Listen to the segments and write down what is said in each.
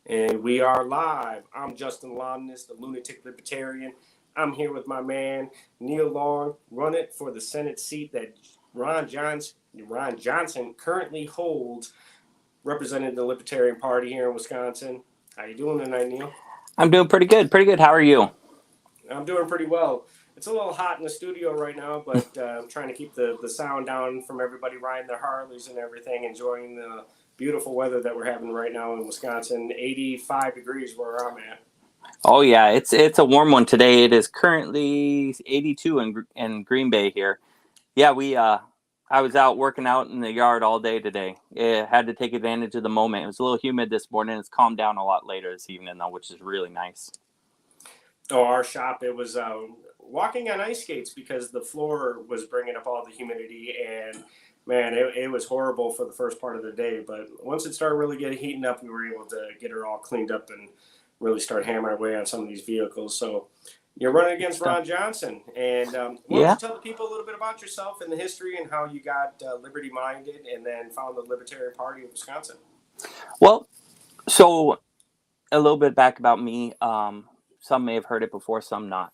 And we are live. I'm Justin Lomness, the Lunatic Libertarian. I'm here with my man, Neil Long, running for the Senate seat that Ron Johnson currently holds, representing the Libertarian Party here in Wisconsin. How you doing tonight, Neil? I'm doing pretty good. Pretty good. How are you? I'm doing pretty well. It's a little hot in the studio right now, but I'm trying to keep the sound down from everybody riding their Harleys and everything, enjoying the beautiful weather that we're having right now in Wisconsin. 85 degrees where I'm at. Oh yeah, it's a warm one today. It is currently 82 in Green Bay here. Yeah, I was out working out in the yard all day today. It had to take advantage of the moment. It was a little humid this morning. It's calmed down a lot later this evening though, which is really nice. Oh, our shop, it was walking on ice skates because the floor was bringing up all the humidity, and man, it was horrible for the first part of the day. But once it started really getting heating up, we were able to get her all cleaned up and really start hammering away on some of these vehicles. So you're running against Ron Johnson, and why don't you tell the people a little bit about yourself and the history and how you got liberty minded and then found the Libertarian Party of Wisconsin? Well, so a little bit back about me. Some may have heard it before, some not.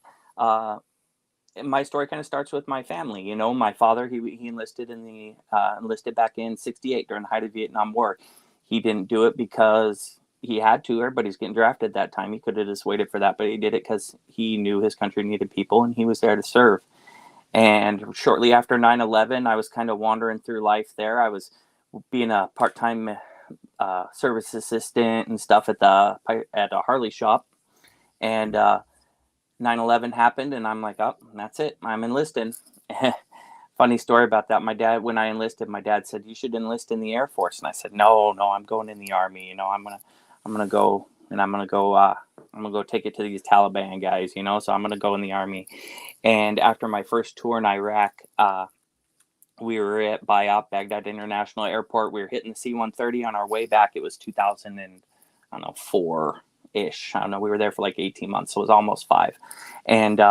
My story kind of starts with my family. You know, my father, he enlisted enlisted back in '68 during the height of the Vietnam War. He didn't do it because he had to. Everybody's getting drafted that time. He could have just waited for that, but he did it because he knew his country needed people and he was there to serve. And shortly after 9/11, I was kind of wandering through life there. I was being a part-time service assistant and stuff at a Harley shop, and 9/11 happened, and I'm like, oh, that's it. I'm enlisting. Funny story about that. My dad, when I enlisted, my dad said, you should enlist in the Air Force. And I said, no, I'm going in the Army. You know, I'm gonna go, and I'm gonna go take it to these Taliban guys. You know, so I'm gonna go in the Army. And after my first tour in Iraq, we were at BIAP, Baghdad International Airport. We were hitting the C-130 on our way back. It was 2004. Ish. I don't know. We were there for like 18 months, so it was almost 5. And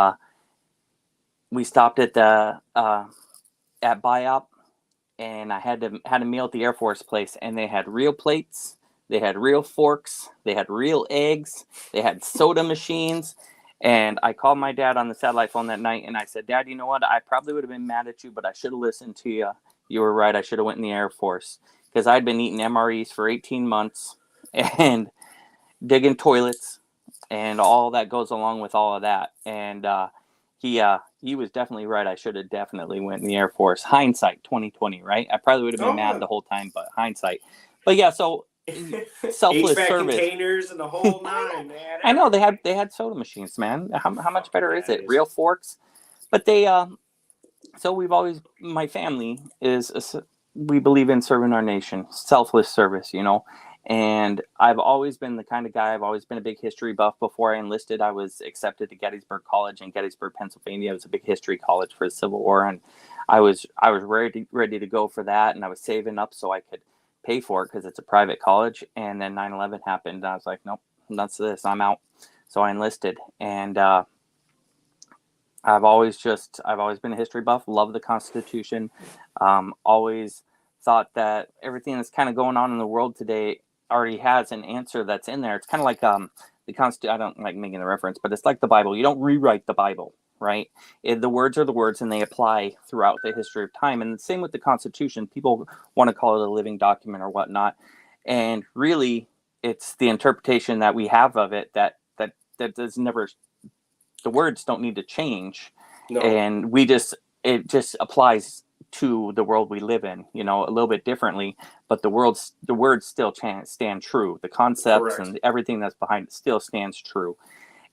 we stopped at BIOP, and I had a meal at the Air Force place, and they had real plates, they had real forks, they had real eggs, they had soda machines. And I called my dad on the satellite phone that night, and I said, Dad, you know what? I probably would have been mad at you, but I should have listened to you. You were right. I should have went in the Air Force, because I'd been eating MREs for 18 months and digging toilets and all that goes along with all of that. And he was definitely right. I should have definitely went in the Air Force. Hindsight, 2020, right? I probably would have been mad the whole time, but hindsight. But yeah, so selfless HVAC service, containers and the whole nine, man. I know they had soda machines, man. How much better is it? Real forks. But they so we've always, my family we believe in serving our nation, selfless service, you know. And I've always been the kind of guy, I've always been a big history buff. Before I enlisted, I was accepted to Gettysburg College in Gettysburg, Pennsylvania. It was a big history college for the Civil War, and I was ready to go for that, and I was saving up so I could pay for it because it's a private college. And then 9/11 happened, and I was like, nope, that's this, I'm out. So I enlisted, and I've always been a history buff, love the Constitution, always thought that everything that's kind of going on in the world today already has an answer that's in there. It's kind of like the Constitution. I don't like making the reference, but it's like the Bible. You don't rewrite the Bible, right? The words are the words, and they apply throughout the history of time. And the same with the Constitution. People want to call it a living document or whatnot, and really, it's the interpretation that we have of it that does never. The words don't need to change, and it just applies to the world we live in, you know, a little bit differently, but the words still stand true. The concepts Correct. and everything that's behind it still stands true.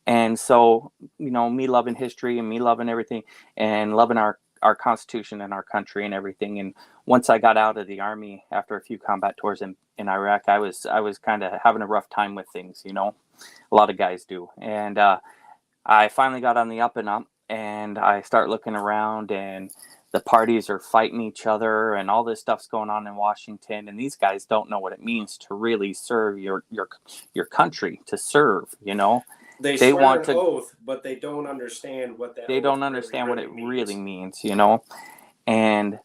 And so, you know, me loving history and me loving everything and loving our Constitution and our country and everything. And once I got out of the Army after a few combat tours in Iraq, I was kind of having a rough time with things, you know, a lot of guys do. And I finally got on the up and up, and I start looking around, and the parties are fighting each other, and all this stuff's going on in Washington, and these guys don't know what it means to really serve your country, to serve, you know. They swear want an oath, but they don't understand what that. They don't understand what it really means, you know. And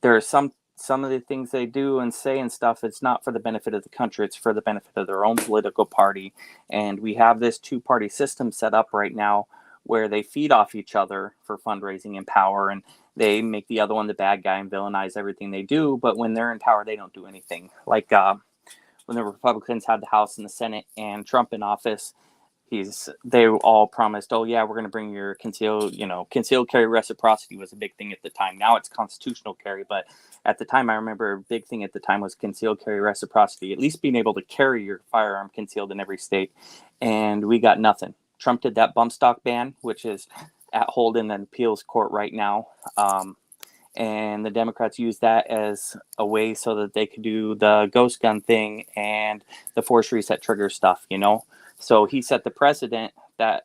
there's some some of the things they do and say and stuff, it's not for the benefit of the country, it's for the benefit of their own political party. And we have this two-party system set up right now where they feed off each other for fundraising and power, and they make the other one the bad guy and villainize everything they do. But when they're in power, they don't do anything. Like when the Republicans had the House and the Senate and Trump in office, they all promised, oh yeah, we're going to bring your concealed carry reciprocity was a big thing at the time. Now it's constitutional carry, but at the time, I remember a big thing at the time was concealed carry reciprocity, at least being able to carry your firearm concealed in every state. And we got nothing. Trump did that bump stock ban, which is at hold in an appeals court right now. And the Democrats used that as a way so that they could do the ghost gun thing and the force reset trigger stuff, So he set the precedent that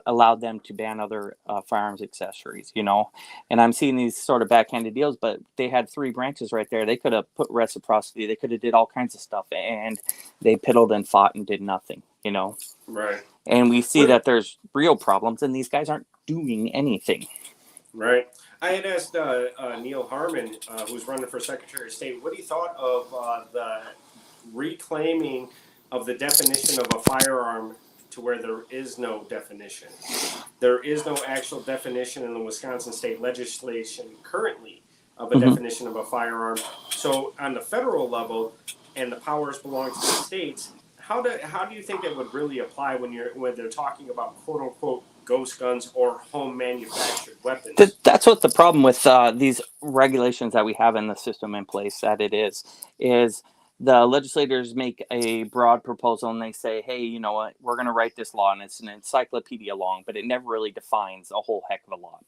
allowed them to ban other firearms accessories, And I'm seeing these sort of backhanded deals, but they had three branches right there. They could have put reciprocity. They could have did all kinds of stuff, and they piddled and fought and did nothing, Right. And we see that there's real problems, and these guys aren't doing anything. Right. I had asked Neil Harmon, who's running for Secretary of State, what he thought of the reclaiming of the definition of a firearm to where there is no definition. There is no actual definition in the Wisconsin state legislation currently of a definition of a firearm. So on the federal level, and the powers belong to the states, how do you think it would really apply when they're talking about quote unquote ghost guns or home manufactured weapons? That's what the problem with these regulations that we have in the system in place that it is the legislators make a broad proposal and they say, hey, you know what, we're going to write this law, and it's an encyclopedia long, but it never really defines a whole heck of a lot.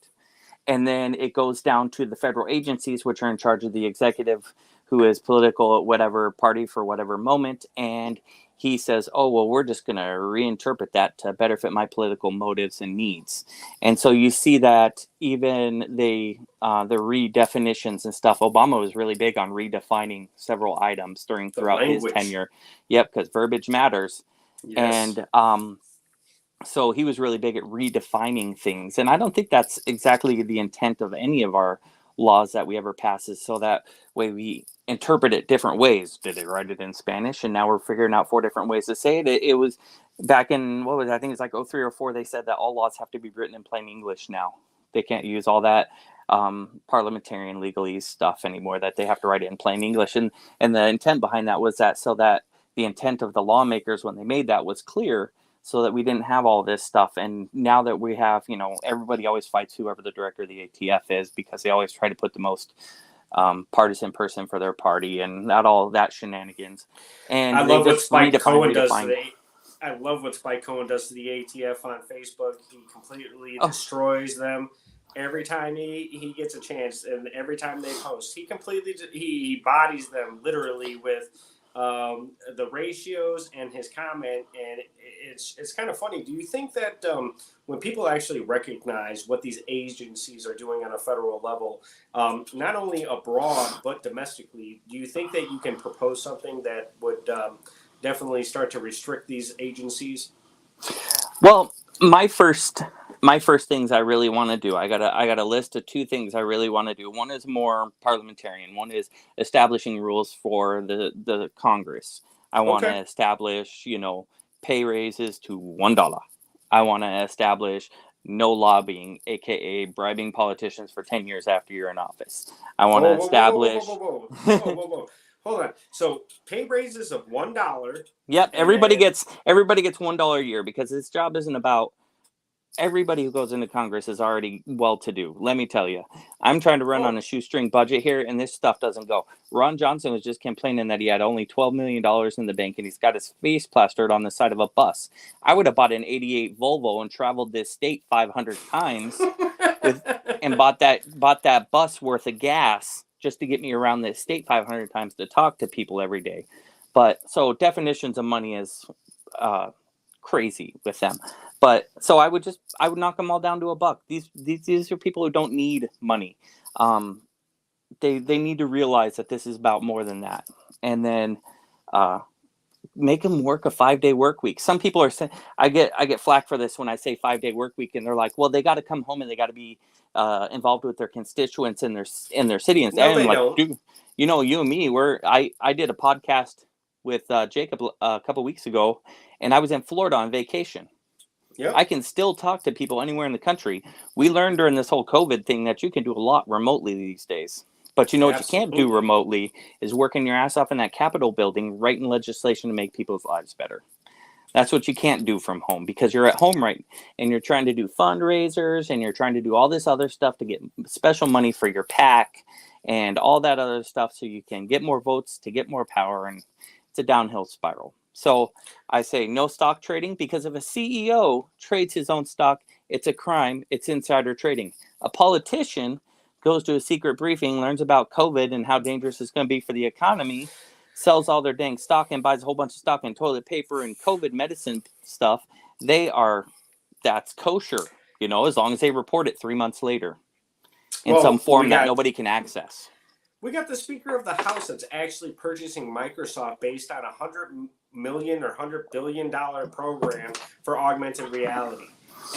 And then it goes down to the federal agencies, which are in charge of the executive, who is political at whatever party for whatever moment. And he says, oh, well, we're just going to reinterpret that to better fit my political motives and needs. And so you see that even the redefinitions and stuff, Obama was really big on redefining several items throughout his tenure. Yep, because verbiage matters. Yes. And so he was really big at redefining things. And I don't think that's exactly the intent of any of our laws that we ever passes, so that way we interpret it different ways. Did they write it in Spanish? And now we're figuring out 4 different ways to say it. It was back in, I think it's like 03 or 04, they said that all laws have to be written in plain English now. They can't use all that parliamentarian legalese stuff anymore, that they have to write it in plain English. And the intent behind that was that so that the intent of the lawmakers when they made that was clear, so that we didn't have all this stuff. And now that we have, everybody always fights whoever the director of the ATF is, because they always try to put the most partisan person for their party, and not all that shenanigans. And I love what Spike Cohen does to the ATF on Facebook. He completely destroys them every time he gets a chance, and every time they post, he bodies them literally with the ratios and his comment, and it's kind of funny. Do you think that when people actually recognize what these agencies are doing on a federal level, not only abroad but domestically, do you think that you can propose something that would definitely start to restrict these agencies? Well, my first things I really want to do, I got a list of 2 things I really want to do. One is more parliamentarian. One is establishing rules for the Congress. I want to establish, pay raises to $1. I want to establish no lobbying, aka bribing politicians for 10 years after you're in office. I want to establish. Whoa. Hold on. So pay raises of $1. Yep, everybody gets $1 a year, because this job isn't about. Everybody who goes into Congress is already well-to-do. Let me tell you, I'm trying to run on a shoestring budget here, and this stuff doesn't go. Ron Johnson was just complaining that he had only $12 million in the bank, and he's got his face plastered on the side of a bus. I would have bought an '88 Volvo and traveled this state 500 times and bought that bus worth of gas just to get me around this state 500 times to talk to people every day. But so definitions of money is crazy with them. But so I would knock them all down to $1. These are people who don't need money. They need to realize that this is about more than that. And then make them work a 5-day work week. Some people are saying, I get flack for this when I say 5-day work week, and they're like, well, they got to come home and they got to be involved with their constituents in their city. And No, I'm they like, don't. dude, you know, you and me, I did a podcast with Jacob a couple weeks ago, and I was in Florida on vacation. Yep. I can still talk to people anywhere in the country. We learned during this whole COVID thing that you can do a lot remotely these days. But you know what you can't do Absolutely. remotely is working your ass off in that Capitol building, writing legislation to make people's lives better. That's what you can't do from home, because you're at home, right? And you're trying to do fundraisers, and you're trying to do all this other stuff to get special money for your PAC and all that other stuff so you can get more votes to get more power, and it's a downhill spiral. So I say no stock trading, because if a CEO trades his own stock, it's a crime. It's insider trading. A politician goes to a secret briefing, learns about COVID and how dangerous it's going to be for the economy, sells all their dang stock and buys a whole bunch of stock and toilet paper and COVID medicine stuff. That's kosher, you know, as long as they report it 3 months later in some form that nobody can access. We got the Speaker of the House that's actually purchasing Microsoft based on $100 million or $100 billion program for augmented reality.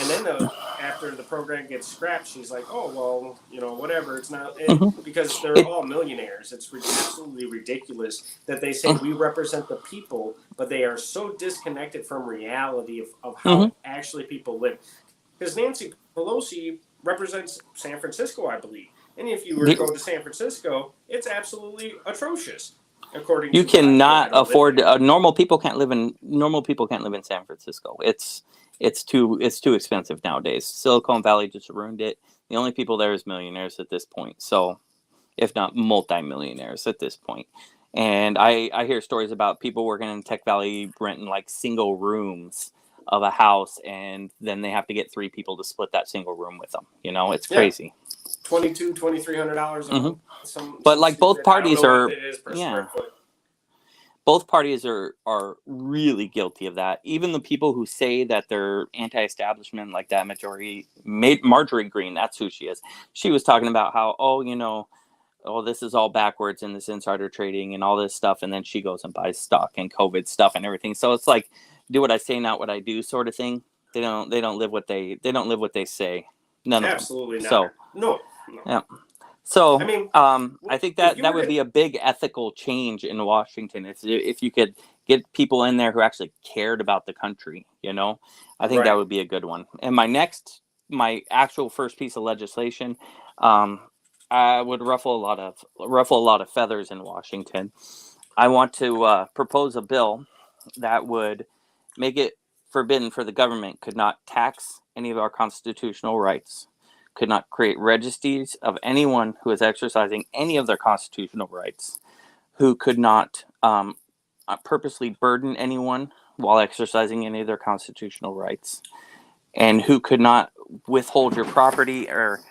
And then after the program gets scrapped, she's like, oh, well, you know, whatever. It's not because they're all millionaires. It's absolutely ridiculous that they say we represent the people, but they are so disconnected from reality of how actually people live. Because Nancy Pelosi represents San Francisco, I believe. And if you were to go to San Francisco, it's absolutely atrocious. According to you cannot afford normal people can't live in San Francisco. It's too expensive nowadays. Silicon Valley just ruined it. The only people there is millionaires at this point. So, if not multi-millionaires at this point. And I hear stories about people working in Tech Valley renting like single rooms of a house, and then they have to get 3 people to split that single room with them. You know, it's crazy. $2,200-$2,300 a month. But like both parties are, both parties are really guilty of that. Even the people who say that they're anti-establishment, like that Marjorie Green, that's who she is. She was talking about how, this is all backwards in this insider trading and all this stuff, and then she goes and buys stock and COVID stuff and everything. So it's like, do what I say, not what I do, sort of thing. They don't live what they say. None of them. Absolutely not. So no. Yeah. So I mean, I think that would be a big ethical change in Washington if you could get people in there who actually cared about the country. You know, I think that would be a good one. And my actual first piece of legislation, I would ruffle a lot of feathers in Washington. I want to propose a bill that would make it forbidden for the government could not tax any of our constitutional rights, could not create registries of anyone who is exercising any of their constitutional rights, who could not purposely burden anyone while exercising any of their constitutional rights, and who could not withhold your property or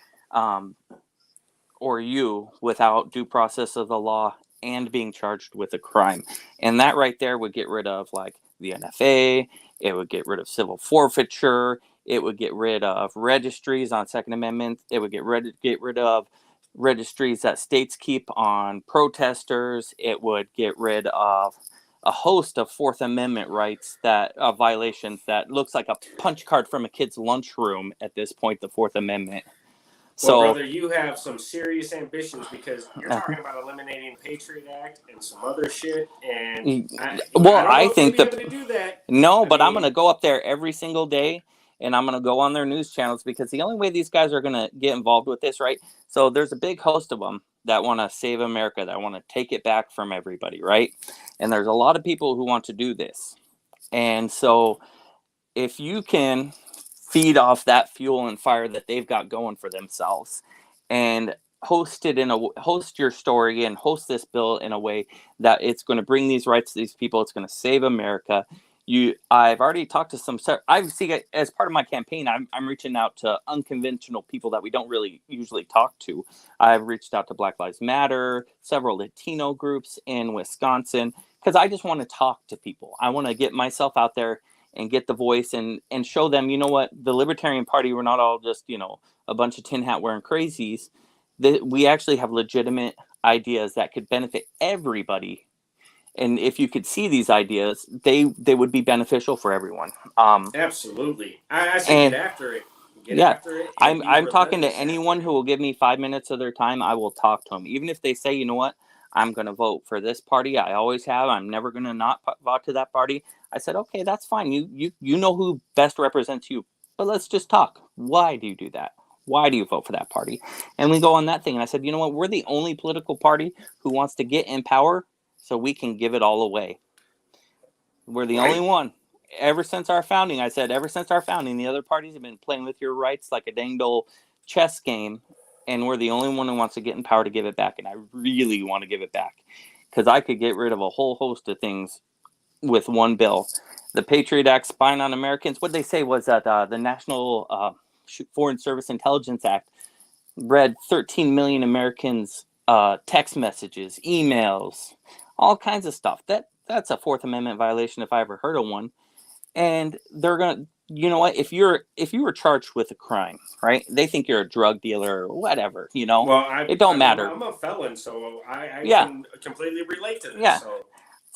you without due process of the law and being charged with a crime. And that right there would get rid of like the NFA. It would get rid of civil forfeiture. It would get rid of registries on Second Amendment. It would get rid of registries that states keep on protesters. It would get rid of a host of Fourth Amendment rights violations that looks like a punch card from a kid's lunchroom at this point, the Fourth Amendment. Well, brother, you have some serious ambitions, because you're talking about eliminating the Patriot Act and some other shit. And I think able to do that. But I'm going to go up there every single day, and I'm going to go on their news channels, because the only way these guys are going to get involved with this, right? So there's a big host of them that want to save America, that want to take it back from everybody, right? And there's a lot of people who want to do this. And so if you can feed off that fuel and fire that they've got going for themselves, and host your story and host this bill in a way that it's going to bring these rights to these people, it's going to save America. I've already talked to some. I see, as part of my campaign, I'm reaching out to unconventional people that we don't really usually talk to. I've reached out to Black Lives Matter, several Latino groups in Wisconsin, because I just want to talk to people. I want to get myself out there and get the voice and show them, you know what, the Libertarian Party, we're not all just, a bunch of tin hat wearing crazies. We actually have legitimate ideas that could benefit everybody And if you could see these ideas, they would be beneficial for everyone. Absolutely. I say And get after it. Get yeah, after it and be I'm talking to relentless anyone after who it. will give me 5 minutes of their time. I will talk to them, even if they say, you know what, I'm going to vote for this party. I always have. I'm never going to not vote to that party. I said, okay, that's fine. You know who best represents you, but let's just talk. Why do you do that? Why do you vote for that party? And we go on that thing. And I said, you know what, we're the only political party who wants to get in power so we can give it all away. We're the only Right. one. Ever since our founding, I said, ever since our founding, the other parties have been playing with your rights like a dang old chess game, and we're the only one who wants to get in power to give it back. And I really want to give it back because I could get rid of a whole host of things with one bill. The Patriot Act, spying on Americans. What they say was that the National Foreign Service Intelligence Act read 13 million Americans' text messages, emails, all kinds of stuff. That's a Fourth Amendment violation if I ever heard of one. And they're gonna, you know what? If you were charged with a crime, right? They think you're a drug dealer or whatever. Well, It don't matter. I'm a felon, so I Yeah, can completely relate to this. yeah. So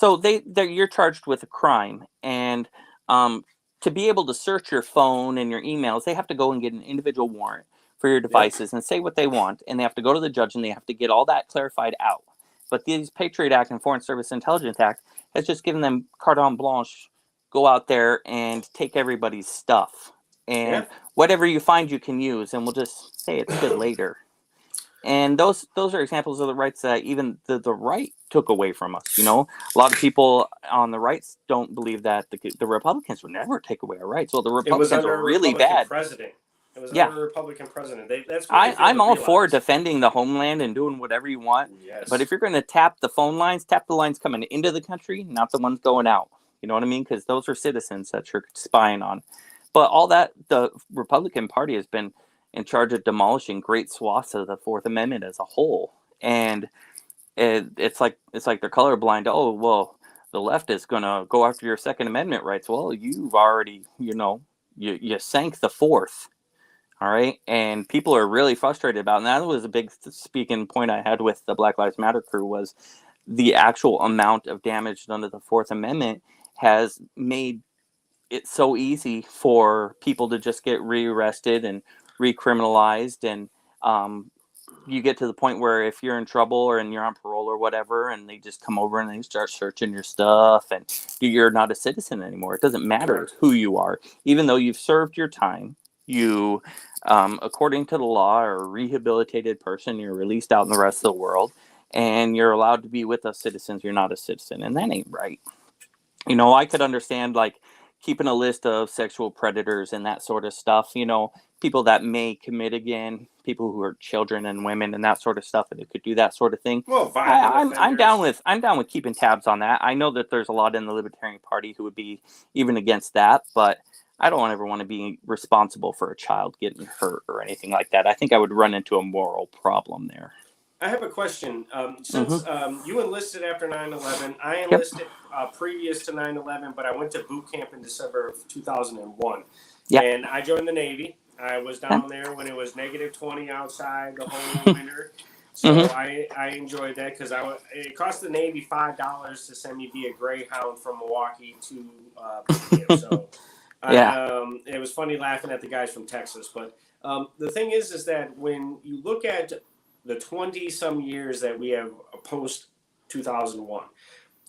So you're charged with a crime, and to be able to search your phone and your emails, they have to go and get an individual warrant for your yep. devices and say what they want, and they have to go to the judge and they have to get all that clarified out. But these Patriot Act and Foreign Service Intelligence Act has just given them carte blanche, go out there and take everybody's stuff, and Yeah. whatever you find you can use, and we'll just say it's good later. And those are examples of the rights that even the right took away from us. A lot of people on the right don't believe that the Republicans would never take away our rights. Well, the It was Republicans under were a really Republican bad. president. It was Yeah, under a Republican president. That's what they fail I'm to all for realize. defending the homeland and doing whatever you want. But Yes. if you're going to tap the phone lines, tap the lines coming into the country, not the ones going out. You know what I mean? Because those are citizens that you're spying on. But all that, the Republican Party has been in charge of demolishing great swaths of the Fourth Amendment as a whole. And it's like they're colorblind. Oh, well, the left is going to go after your Second Amendment rights. Well, you've already, you sank the Fourth. All right. And people are really frustrated about it. And that was a big speaking point I had with the Black Lives Matter crew was the actual amount of damage done to the Fourth Amendment has made it so easy for people to just get rearrested and recriminalized. And you get to the point where if you're in trouble or and you're on parole or whatever, and they just come over and they start searching your stuff and you're not a citizen anymore. It doesn't matter Correct. who you are, even though you've served your time. You, according to the law, are a rehabilitated person. You're released out in the rest of the world, and you're allowed to be with us citizens. You're not a citizen, and that ain't right. I could understand like keeping a list of sexual predators and that sort of stuff. People that may commit again, people who are children and women and that sort of stuff, and who could do that sort of thing. Well, violent I'm offenders. down with keeping tabs on that. I know that there's a lot in the Libertarian Party who would be even against that, but I don't ever want to be responsible for a child getting hurt or anything like that. I think I would run into a moral problem there. I have a question. Since you enlisted after 9/11, I Yep. enlisted previous to 9/11, but I went to boot camp in December of 2001. Yeah. And I joined the Navy. I was down there when it was -20 outside the whole winter. So I enjoyed that because it cost the Navy $5 to send me via Greyhound from Milwaukee to boot camp. So Yeah. it was funny laughing at the guys from Texas. But the thing is that when you look at the 20-some years that we have post 2001,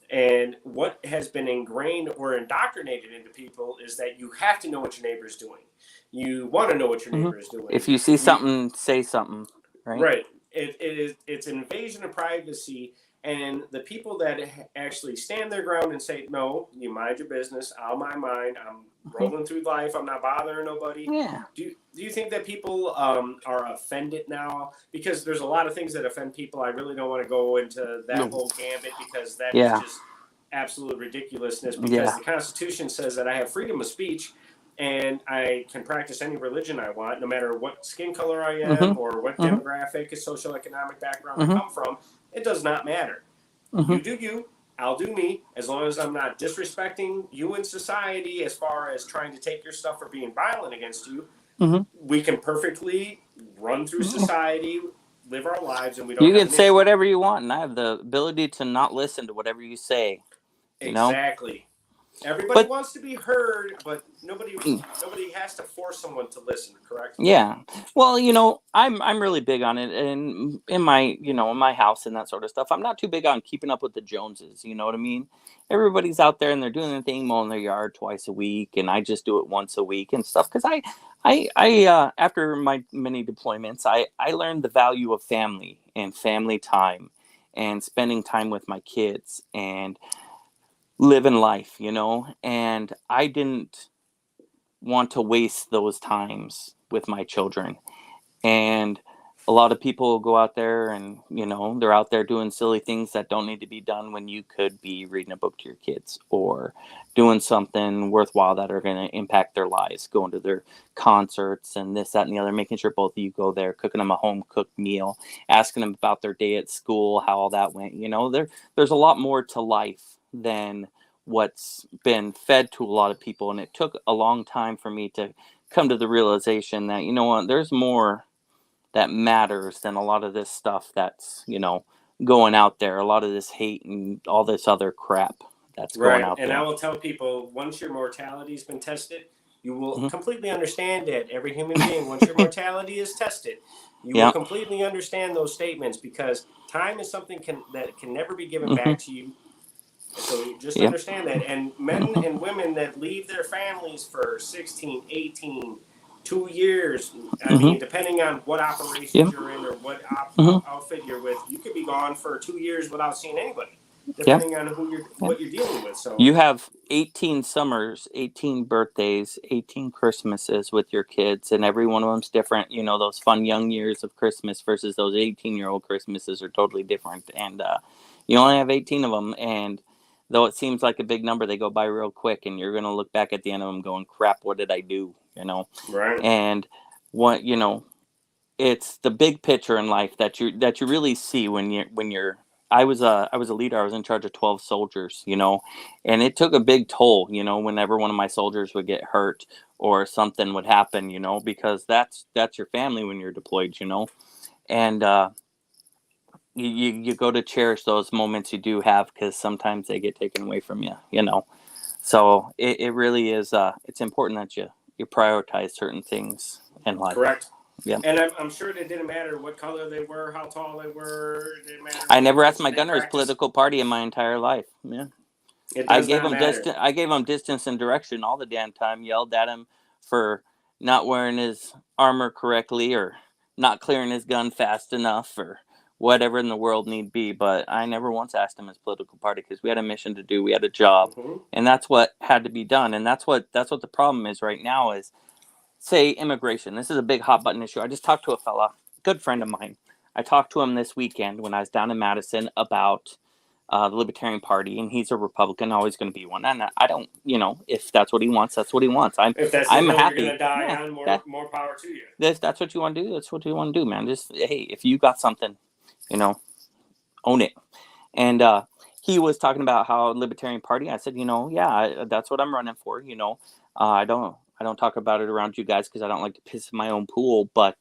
and what has been ingrained or indoctrinated into people is that you have to know what your neighbor is doing. You want to know what your neighbor is doing. If you see something, say something. Right. Right. It's an invasion of privacy, and the people that actually stand their ground and say, no, you mind your business, I'll mind mine, I'm rolling through life, I'm not bothering nobody. Yeah. Do you think that people are offended now? Because there's a lot of things that offend people. I really don't want to go into that whole gambit because that is just absolute ridiculousness, because the Constitution says that I have freedom of speech and I can practice any religion I want, no matter what skin color I am or what demographic, socioeconomic background I come from. It does not matter. You do you, I'll do me, as long as I'm not disrespecting you in society as far as trying to take your stuff or being violent against you. We can perfectly run through society live our lives, and we don't You have can an say issue. whatever you want, and I have the ability to not listen to whatever you say. You know? Exactly. Everybody But wants to be heard, but nobody has to force someone to listen, correct? yeah. Well, I'm really big on it, and in my in my house and that sort of stuff. I'm not too big on keeping up with the Joneses. You know what I mean? Everybody's out there and they're doing their thing, mowing their yard twice a week, and I just do it once a week and stuff. Because I after my many deployments, I learned the value of family and family time, and spending time with my kids and living life. And I didn't want to waste those times with my children. And a lot of people go out there and they're out there doing silly things that don't need to be done, when you could be reading a book to your kids or doing something worthwhile that are going to impact their lives, going to their concerts and this, that, and the other, making sure both of you go there, cooking them a home cooked meal, asking them about their day at school, how all that went. There's a lot more to life than what's been fed to a lot of people. And it took a long time for me to come to the realization that, there's more that matters than a lot of this stuff that's going out there, a lot of this hate and all this other crap that's going Right. out And there. I will tell people, once your mortality's been tested, you will Mhm. completely understand it. Every human being, once your mortality is tested, you will Yeah. completely understand those statements, because time is something that can never be given Mhm. back to you. So just Yep. understand that. And men and women that leave their families for 16, 18, 2 years, I Mhm. mean, depending on what operations Yep. you're in or what Mhm. outfit you're with, you could be gone for 2 years without seeing anybody, Yep. depending on Yep. what you're dealing with. So You have 18 summers, 18 birthdays, 18 Christmases with your kids, and every one of them's different. Those fun young years of Christmas versus those 18-year-old Christmases are totally different. And you only have 18 of them. And though it seems like a big number, they go by real quick. And you're going to look back at the end of them going, crap, what did I do? right. And what, it's the big picture in life that you really see when you're I was a leader. I was in charge of 12 soldiers, and it took a big toll, whenever one of my soldiers would get hurt or something would happen, because that's your family when you're deployed, and you go to cherish those moments you do have, because sometimes they get taken away from you. So it really is it's important that you prioritize certain things in life. Correct. Yeah. And I'm sure it didn't matter what color they were, how tall they were. It didn't matter I what never asked religion my they gunner his practiced. political party in my entire life. Yeah. It I does gave not him matter. distance. I gave him distance and direction all the damn time. Yelled at him for not wearing his armor correctly, or not clearing his gun fast enough, or whatever in the world need be. But I never once asked him his political party, because we had a mission to do. We had a job, Mm-hmm. and that's what had to be done. And that's what the problem is right now. Is, say, immigration. This is a big hot button issue. I just talked to a fella, good friend of mine. I talked to him this weekend when I was down in Madison about the Libertarian Party, and he's a Republican, always going to be one. And I don't, if that's what he wants, that's what he wants. I'm If that's the I'm hill you're gonna happy. die Yeah, on, that more power to you. that's what you want to do. That's what you want to do, man. Just, hey, if you got something, own it. And he was talking about how Libertarian Party. I said, yeah, that's what I'm running for. I don't talk about it around you guys, because I don't like to piss in my own pool. But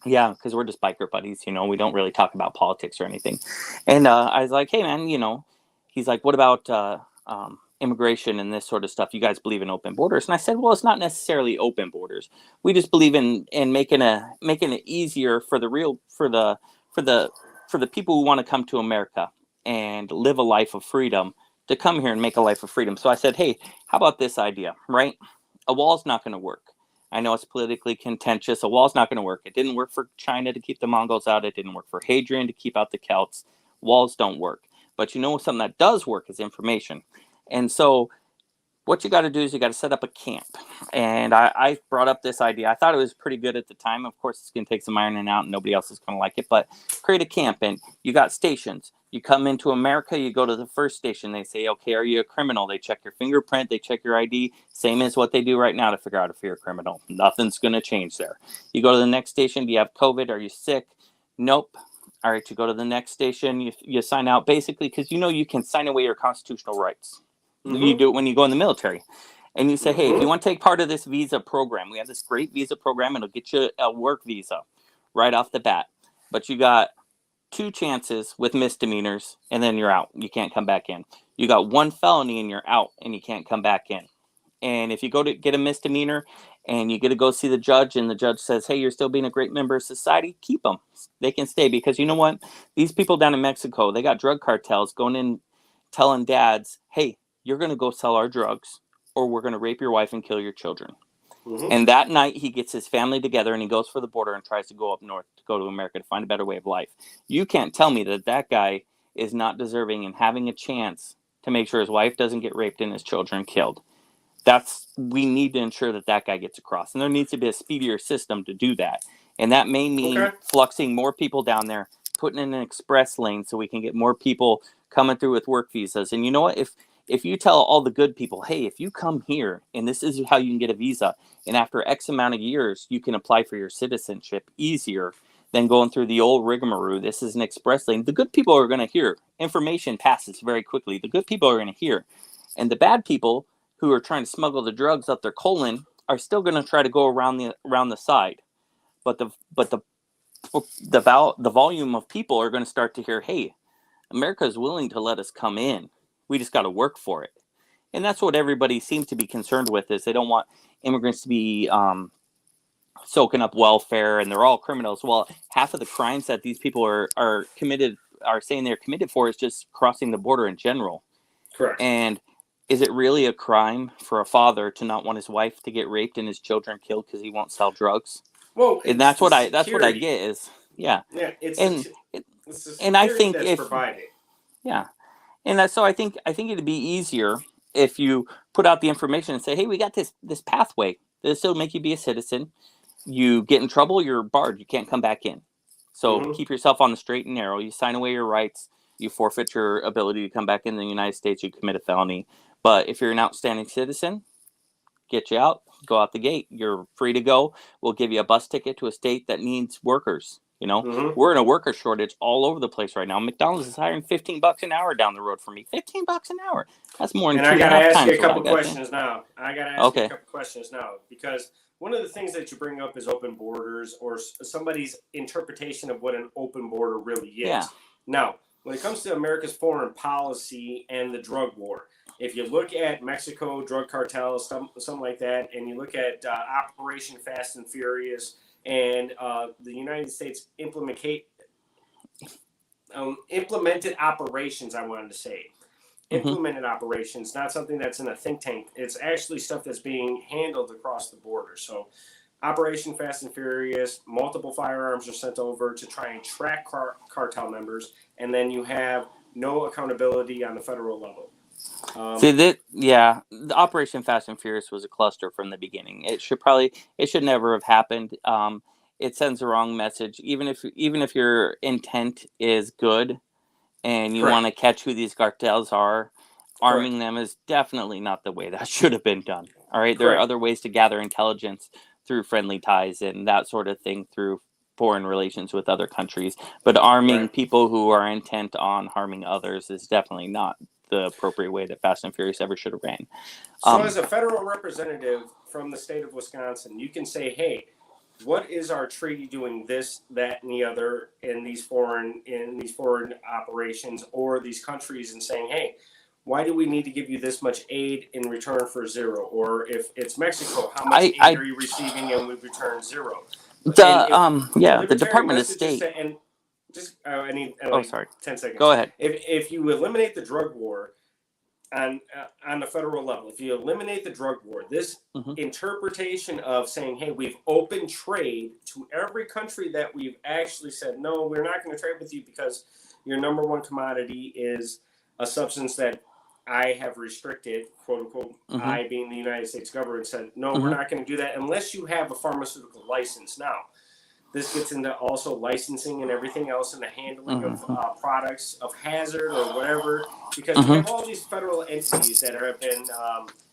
yeah, because we're just biker buddies. We don't really talk about politics or anything. And I was like, hey, man, he's like, what about immigration and this sort of stuff? You guys believe in open borders? And I said, well, it's not necessarily open borders. We just believe in making it easier for the people who want to come to America and live a life of freedom, to come here and make a life of freedom. So I said, hey, how about this idea, right? A wall's not going to work. I know it's politically contentious. A wall's not going to work. It didn't work for China to keep the Mongols out. It didn't work for Hadrian to keep out the Celts. Walls don't work. But something that does work is information. And so what you got to do is you got to set up a camp. And I brought up this idea. I thought it was pretty good at the time. Of course, it's going to take some ironing out, and nobody else is going to like it. But create a camp, and you got stations. You come into America, you go to the first station. They say, okay, are you a criminal? They check your fingerprint. They check your ID. Same as what they do right now to figure out if you're a criminal. Nothing's going to change there. You go to the next station. Do you have COVID? Are you sick? Nope. All right, you go to the next station. You sign out, basically, because you can sign away your constitutional rights. You Mm-hmm. do it when you go in the military. And you say, hey, if you Mm-hmm. want to take part of this visa program, we have this great visa program. It'll get you a work visa right off the bat. but you got 2 chances with misdemeanors, and then you're out. You can't come back in. You got 1 felony, and you're out, and you can't come back in. And if you go to get a misdemeanor and you get to go see the judge, and the judge says, hey, you're still being a great member of society, keep them. They can stay, because you know what? These people down in Mexico, they got drug cartels going in telling dads, hey, you're going to go sell our drugs, or we're going to rape your wife and kill your children. Mm-hmm. And that night he gets his family together and he goes for the border and tries to go up north, to go to America, to find a better way of life. You can't tell me that that guy is not deserving and having a chance to make sure his wife doesn't get raped and his children killed. We need to ensure that that guy gets across, and there needs to be a speedier system to do that. And that may mean fluxing more people down there, putting in an express lane so we can get more people coming through with work visas. And you know what? If you tell all the good people, hey, if you come here and this is how you can get a visa, and after X amount of years you can apply for your citizenship easier than going through the old rigmarole. This is an express lane. The good people are going to hear. Information passes very quickly. The good people are going to hear, and the bad people who are trying to smuggle the drugs up their colon are still going to try to go around the side. But the volume of people are going to start to hear, hey, America is willing to let us come in. We just got to work for it. And that's what everybody seems to be concerned with, is they don't want immigrants to be soaking up welfare, and they're all criminals. Well, half of the crimes that these people are saying they're committed for is just crossing the border in general. Correct. And is it really a crime for a father to not want his wife to get raped and his children killed because he won't sell drugs? Well, and that's what I get is yeah. And I think that's provided. Yeah. And so I think it'd be easier if you put out the information and say, hey, we got this pathway. This will make you be a citizen. You get in trouble, you're barred. You can't come back in. So keep yourself on the straight and narrow. You sign away your rights. You forfeit your ability to come back in the United States. You commit a felony. But if you're an outstanding citizen, get you out. Go out the gate. You're free to go. We'll give you a bus ticket to a state that needs workers. You know, we're in a worker shortage all over the place right now. McDonald's is hiring $15 an hour down the road for me. $15 an hour. That's more than 2.5 times. And I got to ask you a couple questions now. Because one of the things that you bring up is open borders, or somebody's interpretation of what an open border really is. Yeah. Now, when it comes to America's foreign policy and the drug war, if you look at Mexico, drug cartels, something like that, and you look at Operation Fast and Furious, and the United States implemented operations, I wanted to say. Implemented operations, not something that's in a think tank. It's actually stuff that's being handled across the border. So Operation Fast and Furious, multiple firearms are sent over to try and track cartel members, and then you have no accountability on the federal level. The Operation Fast and Furious was a cluster from the beginning. It should never have happened. It sends the wrong message. Even if your intent is good, and you want to catch who these cartels are, arming them is definitely not the way that should have been done. All right, there are other ways to gather intelligence through friendly ties and that sort of thing, through foreign relations with other countries. But arming people who are intent on harming others is definitely not the appropriate way that Fast and Furious ever should have ran. So as a federal representative from the state of Wisconsin, you can say, hey, what is our treaty doing this, that, and the other in these foreign operations or these countries, and saying, hey, why do we need to give you this much aid in return for zero? Or if it's Mexico, how much aid are you receiving and we return zero? The Department of State. I need 10 seconds. Go ahead. If you eliminate the drug war on the federal level, if you eliminate the drug war, this interpretation of saying, hey, we've opened trade to every country that we've actually said, no, we're not going to trade with you because your number one commodity is a substance that I have restricted, quote unquote, I being the United States government said, no, we're not going to do that unless you have a pharmaceutical license. Now, this gets into also licensing and everything else, and the handling of products of hazard or whatever, because you have all these federal entities that have been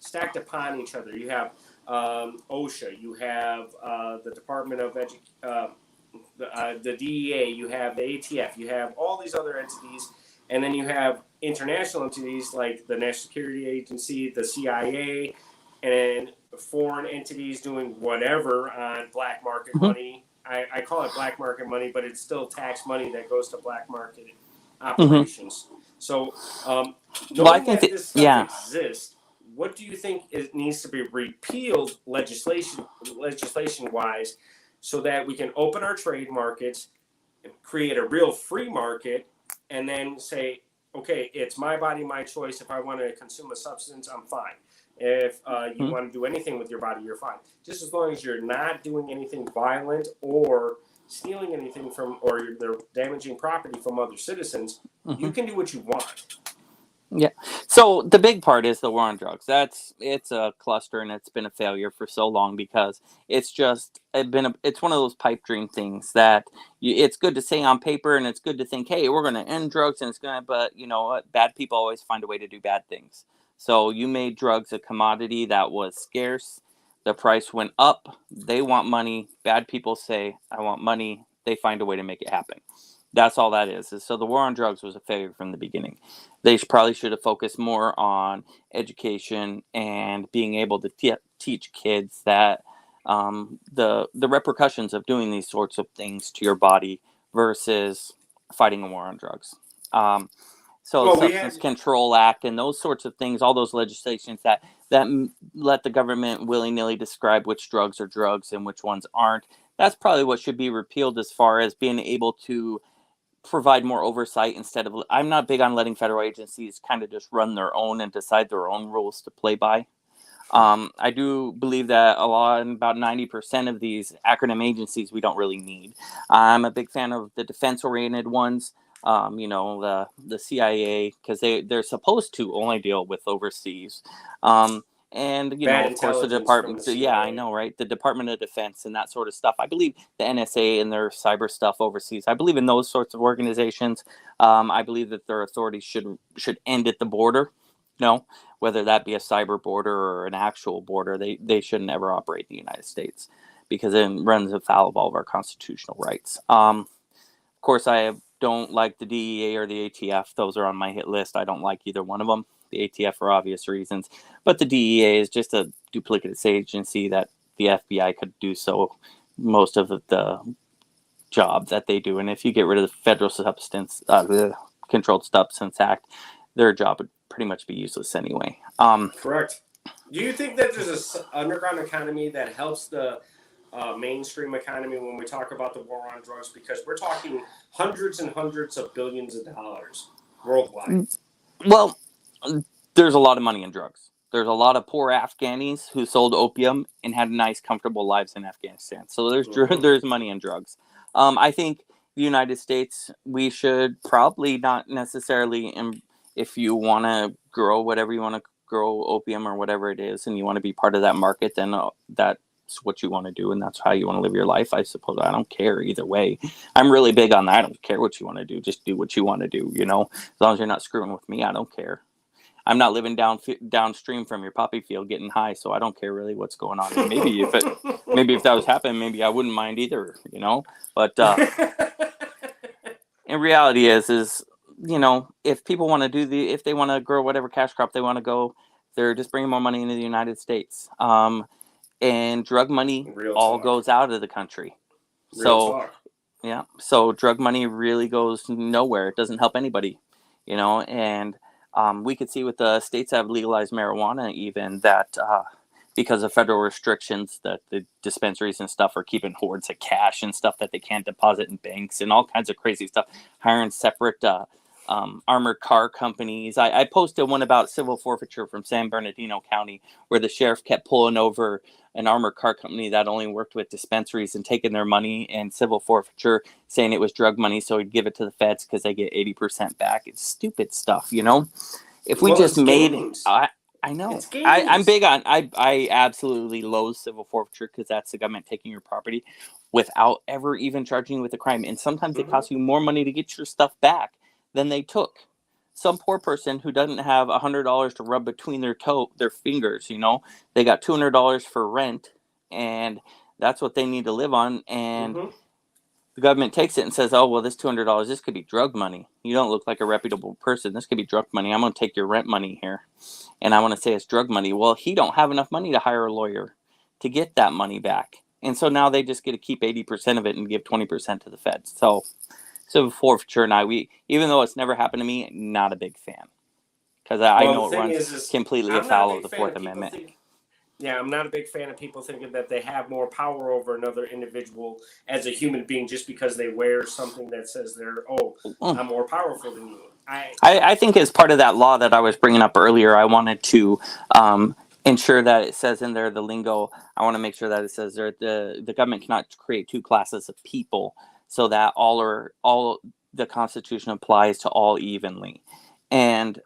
stacked upon each other. You have OSHA, you have the Department of the DEA, you have the ATF, you have all these other entities, and then you have international entities like the National Security Agency, the CIA, and foreign entities doing whatever on black market money I call it black market money, but it's still tax money that goes to black market Mm-hmm. operations. So, Well, I knowing think that that, this stuff yeah. exists, what do you think it needs to be repealed legislation wise, so that we can open our trade markets, create a real free market, and then say, okay, it's my body, my choice. If I want to consume a substance, I'm fine. If you Mm-hmm. want to do anything with your body, you're fine. Just as long as you're not doing anything violent or stealing anything from, or they're damaging property from other citizens, Mm-hmm. you can do what you want. Yeah. So the big part is the war on drugs. It's a cluster, and it's been a failure for so long because it's one of those pipe dream things that it's good to say on paper, and it's good to think, hey, we're going to end drugs, and but you know what? Bad people always find a way to do bad things. So you made drugs a commodity that was scarce. The price went up. They want money. Bad people say, I want money. They find a way to make it happen. That's all that is. So the war on drugs was a failure from the beginning. They probably should have focused more on education and being able to teach kids that the repercussions of doing these sorts of things to your body versus fighting a war on drugs. So Well, we Substance had Control Act and those sorts of things, all those legislations that let the government willy-nilly describe which drugs are drugs and which ones aren't. That's probably what should be repealed as far as being able to provide more oversight instead of. I'm not big on letting federal agencies kind of just run their own and decide their own rules to play by. I do believe that about 90% of these acronym agencies we don't really need. I'm a big fan of the defense-oriented ones. The CIA, because they're supposed to only deal with overseas. And, bad of course, the intelligence from Department, the yeah, I CIA. know, right? The Department of Defense and that sort of stuff. I believe the NSA and their cyber stuff overseas. I believe in those sorts of organizations. I believe that their authority should end at the border. No, whether that be a cyber border or an actual border, they shouldn't ever operate in the United States because it runs afoul of all of our constitutional rights. Of course, don't like the DEA or the ATF. Those are on my hit list. I don't like either one of them. The ATF for obvious reasons, but the DEA is just a duplicative agency that the FBI could do so most of the job that they do. And if you get rid of the Federal the Controlled Substance Act, their job would pretty much be useless anyway. Correct. Do you think that there's an underground economy that helps the mainstream economy when we talk about the war on drugs? Because we're talking hundreds and hundreds of billions of dollars worldwide. Well, there's a lot of money in drugs. There's a lot of poor Afghanis who sold opium and had nice, comfortable lives in Afghanistan. So there's money in drugs. I think the United States, we should probably not necessarily, if you want to grow whatever you want to grow, opium or whatever it is, and you want to be part of that market, then that's what you want to do, and that's how you want to live your life. I suppose I don't care either way. I'm really big on that. I don't care what you want to do. Just do what you want to do. As long as you're not screwing with me, I don't care. I'm not living downstream from your poppy field getting high, so I don't care really what's going on. And maybe if that was happening, maybe I wouldn't mind either, But in reality is if people want to if they want to grow whatever cash crop they want to go, they're just bringing more money into the United States. And drug money all goes out of the country. Yeah, so drug money really goes nowhere. It doesn't help anybody, and we could see with the states that have legalized marijuana even that because of federal restrictions that the dispensaries and stuff are keeping hordes of cash and stuff that they can't deposit in banks and all kinds of crazy stuff, hiring separate armored car companies. I posted one about civil forfeiture from San Bernardino County where the sheriff kept pulling over an armored car company that only worked with dispensaries and taking their money and civil forfeiture, saying it was drug money, so he'd give it to the feds because they get 80% back. It's stupid stuff, If we just made games. I know. It's games. I'm big on. I absolutely loathe civil forfeiture because that's the government taking your property without ever even charging you with a crime, and sometimes it costs you more money to get your stuff back than they took. Some poor person who doesn't have $100 to rub between their fingers, they got $200 for rent, and that's what they need to live on. And the government takes it and says, "Oh, well, this $200, this could be drug money. You don't look like a reputable person. This could be drug money. I'm going to take your rent money here, and I want to say it's drug money." Well, he don't have enough money to hire a lawyer to get that money back. And so now they just get to keep 80% of it and give 20% to the feds. So forfeiture and even though it's never happened to me, not a big fan. Because I Well, know the it thing runs is completely I'm not a afoul of big the fan Fourth of people Amendment. think. Yeah, I'm not a big fan of people thinking that they have more power over another individual as a human being just because they wear something that says I'm more powerful than you. I think as part of that law that I was bringing up earlier, I wanted to ensure that it says in there the lingo. I want to make sure that it says there the government cannot create two classes of people, so that all the Constitution applies to all evenly. And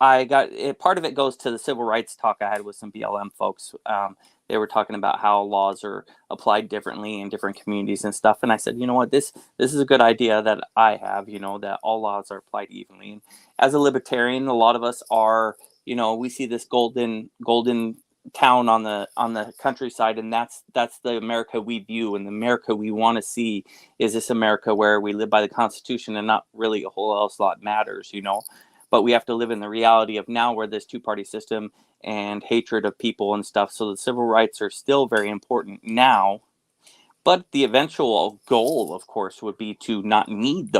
I got it. Part of it goes to the civil rights talk I had with some BLM folks. They were talking about how laws are applied differently in different communities and stuff. And I said, you know what, this is a good idea that I have. That all laws are applied evenly. And as a libertarian, a lot of us are. We see this golden town on the countryside, and that's the America we view, and the America we want to see is this America where we live by the Constitution and not really a whole else lot matters. But we have to live in the reality of now where this two-party system and hatred of people and stuff. So the civil rights are still very important now. But the eventual goal, of course, would be to not need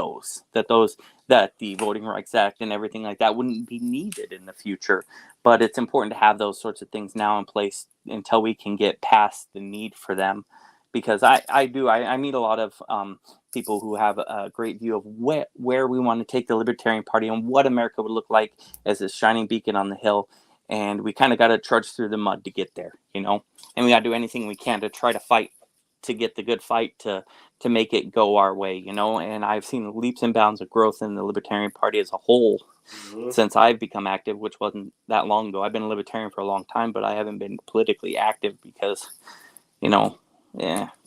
that the Voting Rights Act and everything like that wouldn't be needed in the future. But it's important to have those sorts of things now in place until we can get past the need for them. Because I meet a lot of people who have a great view of where we want to take the Libertarian Party and what America would look like as a shining beacon on the hill. And we kind of got to trudge through the mud to get there, and we got to do anything we can to try to fight to get the good fight to make it go our way, and I've seen leaps and bounds of growth in the Libertarian Party as a whole since I've become active, which wasn't that long ago. I've been a Libertarian for a long time, but I haven't been politically active because,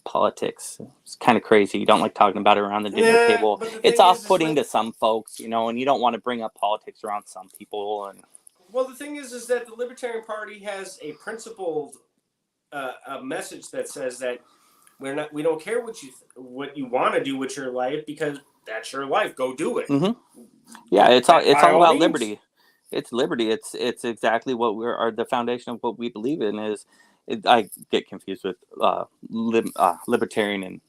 politics. It's kind of crazy. You don't like talking about it around the dinner table. It's off-putting to some folks, and you don't want to bring up politics around some people. And well, the thing is that the Libertarian Party has a principled a message that says that we don't care what you want to do with your life because that's your life. Go do it. Mm-hmm. Yeah, it's all about means. liberty. It's liberty. It's exactly what the foundation of what we believe in is. I get confused with libertarian and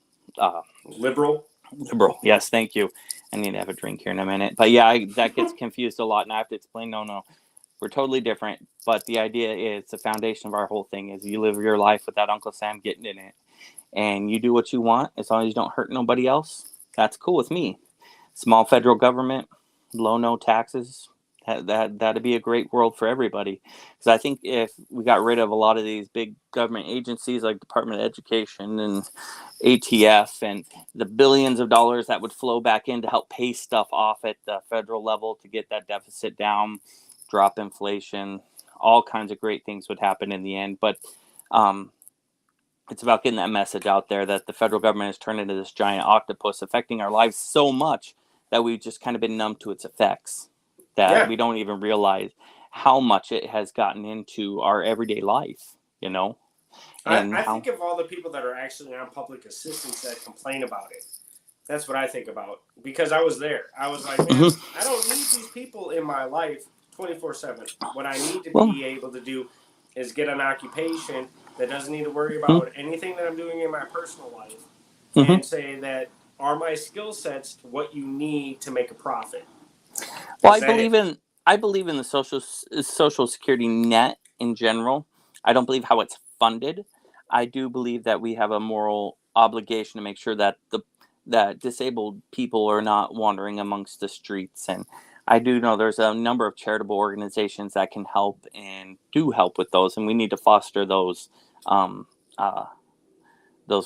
liberal. Liberal. Yes, thank you. I need to have a drink here in a minute. But yeah, that gets confused a lot, and I have to explain. No, we're totally different. But the idea is the foundation of our whole thing is you live your life without Uncle Sam getting in it, and you do what you want as long as you don't hurt nobody else. That's cool with me. Small federal government, no taxes. That'd be a great world for everybody. Because I think if we got rid of a lot of these big government agencies like Department of Education and ATF and the billions of dollars that would flow back in to help pay stuff off at the federal level to get that deficit down, drop inflation, all kinds of great things would happen in the end. But it's about getting that message out there that the federal government has turned into this giant octopus affecting our lives so much that we've just kind of been numb to its effects, that we don't even realize how much it has gotten into our everyday life, I think of all the people that are actually on public assistance that complain about it. That's what I think about because I was there. I was like, man, I don't need these people in my life 24/7. What I need to be able to do is get an occupation that doesn't need to worry about anything that I'm doing in my personal life and say that are my skill sets what you need to make a profit? Well, I believe in the social security net in general. I don't believe how it's funded. I do believe that we have a moral obligation to make sure that that disabled people are not wandering amongst the streets. And I do know there's a number of charitable organizations that can help and do help with those, and we need to foster those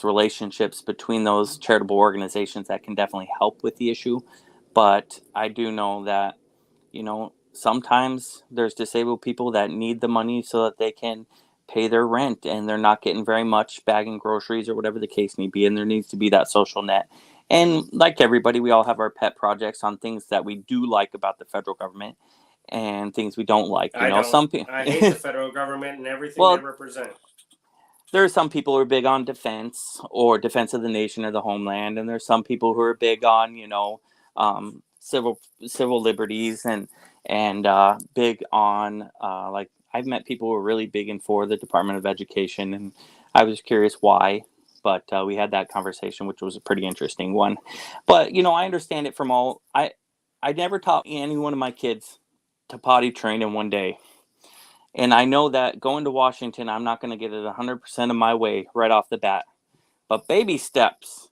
relationships between those charitable organizations that can definitely help with the issue. But I do know that sometimes there's disabled people that need the money so that they can pay their rent and they're not getting very much bagging groceries or whatever the case may be. And there needs to be that social net. And like everybody, we all have our pet projects on things that we do like about the federal government and things we don't like. Some people. I hate the federal government and everything they represent. There are some people who are big on defense or defense of the nation or the homeland, and there's some people who are big on civil liberties and big on like I've met people who are really big and for the Department of Education and I was curious why, but we had that conversation, which was a pretty interesting one. But I understand it from all. I never taught any one of my kids to potty train in one day, and I know that going to Washington, I'm not going to get it 100% of my way right off the bat. But baby steps,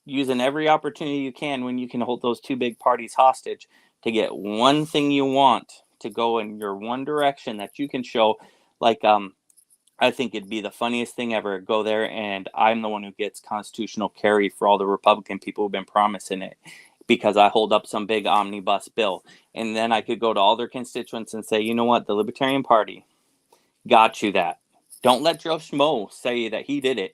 using every opportunity you can when you can hold those two big parties hostage to get one thing you want to go in your one direction that you can show, like I think it'd be the funniest thing ever. Go there, and I'm the one who gets constitutional carry for all the Republican people who've been promising it because I hold up some big omnibus bill. And then I could go to all their constituents and say, you know what, the Libertarian Party got you that. Don't let Joe Schmo say that he did it.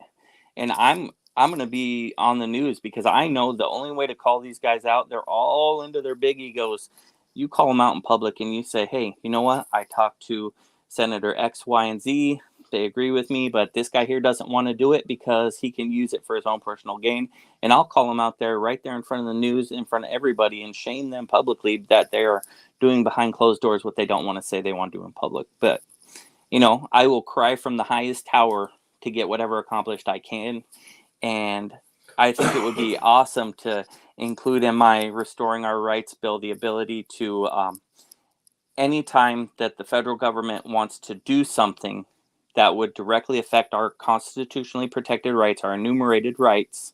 And I'm going to be on the news because I know the only way to call these guys out, they're all into their big egos. You call them out in public and you say, hey, you know what? I talked to Senator X, Y, and Z. They agree with me, but this guy here doesn't want to do it because he can use it for his own personal gain. And I'll call them out there right there in front of the news, in front of everybody, and shame them publicly that they are doing behind closed doors what they don't want to say they want to do in public. But, I will cry from the highest tower to get whatever accomplished I can. And I think it would be awesome to include in my Restoring Our Rights bill the ability to, anytime that the federal government wants to do something that would directly affect our constitutionally protected rights, our enumerated rights,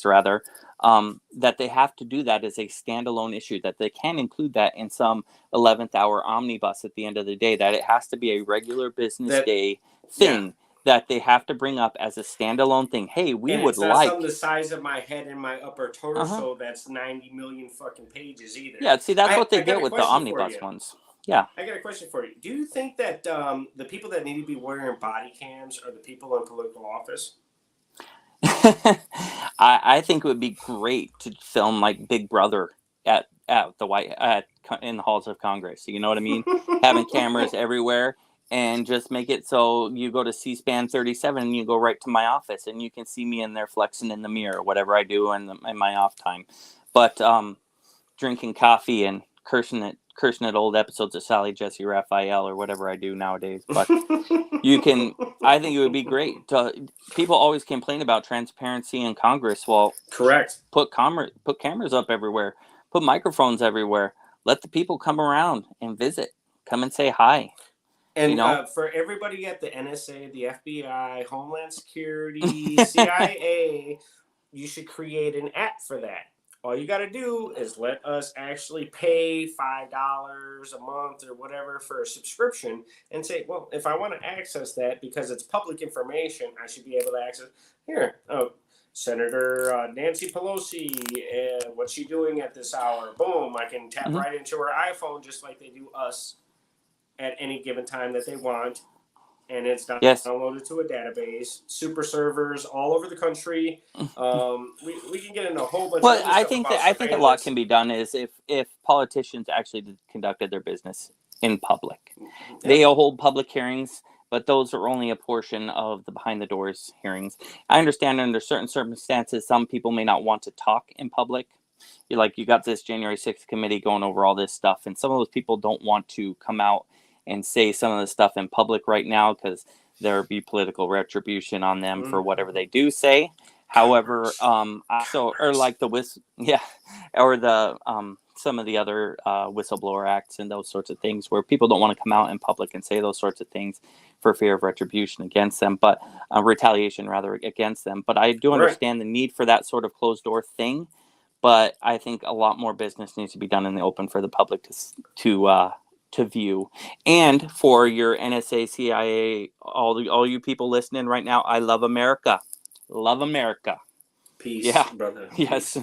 rather, that they have to do that as a standalone issue, that they can include that in some 11th hour omnibus at the end of the day, that it has to be a regular business day thing. Yeah. That they have to bring up as a standalone thing. Hey, we would it's not something the size of my head and my upper torso that's 90 million fucking pages either. Yeah, see, that's what they get with the omnibus ones. Yeah. I got a question for you. Do you think that the people that need to be wearing body cams are the people in political office? I think it would be great to film like Big Brother at the in the halls of Congress. You know what I mean? Having cameras everywhere. And just make it so you go to C-SPAN 37 and you go right to my office and you can see me in there flexing in the mirror, whatever I do in my off time. But drinking coffee and cursing at old episodes of Sally Jesse Raphael or whatever I do nowadays. But I think it would be great. People always complain about transparency in Congress. Well, correct. Put cameras up everywhere. Put microphones everywhere. Let the people come around and visit. Come and say hi. And for everybody at the NSA, the FBI, Homeland Security, CIA, you should create an app for that. All you got to do is let us actually pay $5 a month or whatever for a subscription and say, well, if I want to access that because it's public information, I should be able to access. Here, Senator Nancy Pelosi, what's she doing at this hour? Boom, I can tap right into her iPhone just like they do us at any given time that they want, and it's downloaded to a database. Super servers all over the country. We can get into a whole bunch. Well, of I think a lot can be done is if politicians actually conducted their business in public. Yeah. They hold public hearings, but those are only a portion of the behind the doors hearings. I understand under certain circumstances, some people may not want to talk in public. You got this January 6th committee going over all this stuff, and some of those people don't want to come out and say some of the stuff in public right now because there'll be political retribution on them for whatever they do say. However, some of the other whistleblower acts and those sorts of things where people don't want to come out in public and say those sorts of things for fear of retribution against them, but retaliation rather against them. But I do understand the need for that sort of closed door thing. But I think a lot more business needs to be done in the open for the public to view. And for your NSA, CIA, all you people listening right now, I love America. Love America. Peace, brother. Peace. Yes.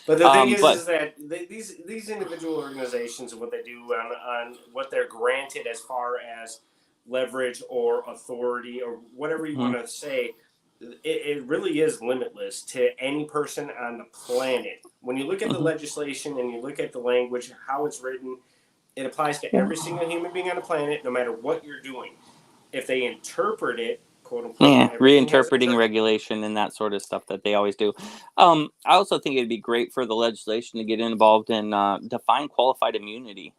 But the thing is that these individual organizations and what they do on what they're granted as far as leverage or authority or whatever you want to say, it really is limitless to any person on the planet. When you look at the legislation and you look at the language, how it's written, it applies to every single human being on the planet, no matter what you're doing. If they interpret it, quote unquote, reinterpreting regulation and that sort of stuff that they always do. I also think it'd be great for the legislation to get involved in define qualified immunity,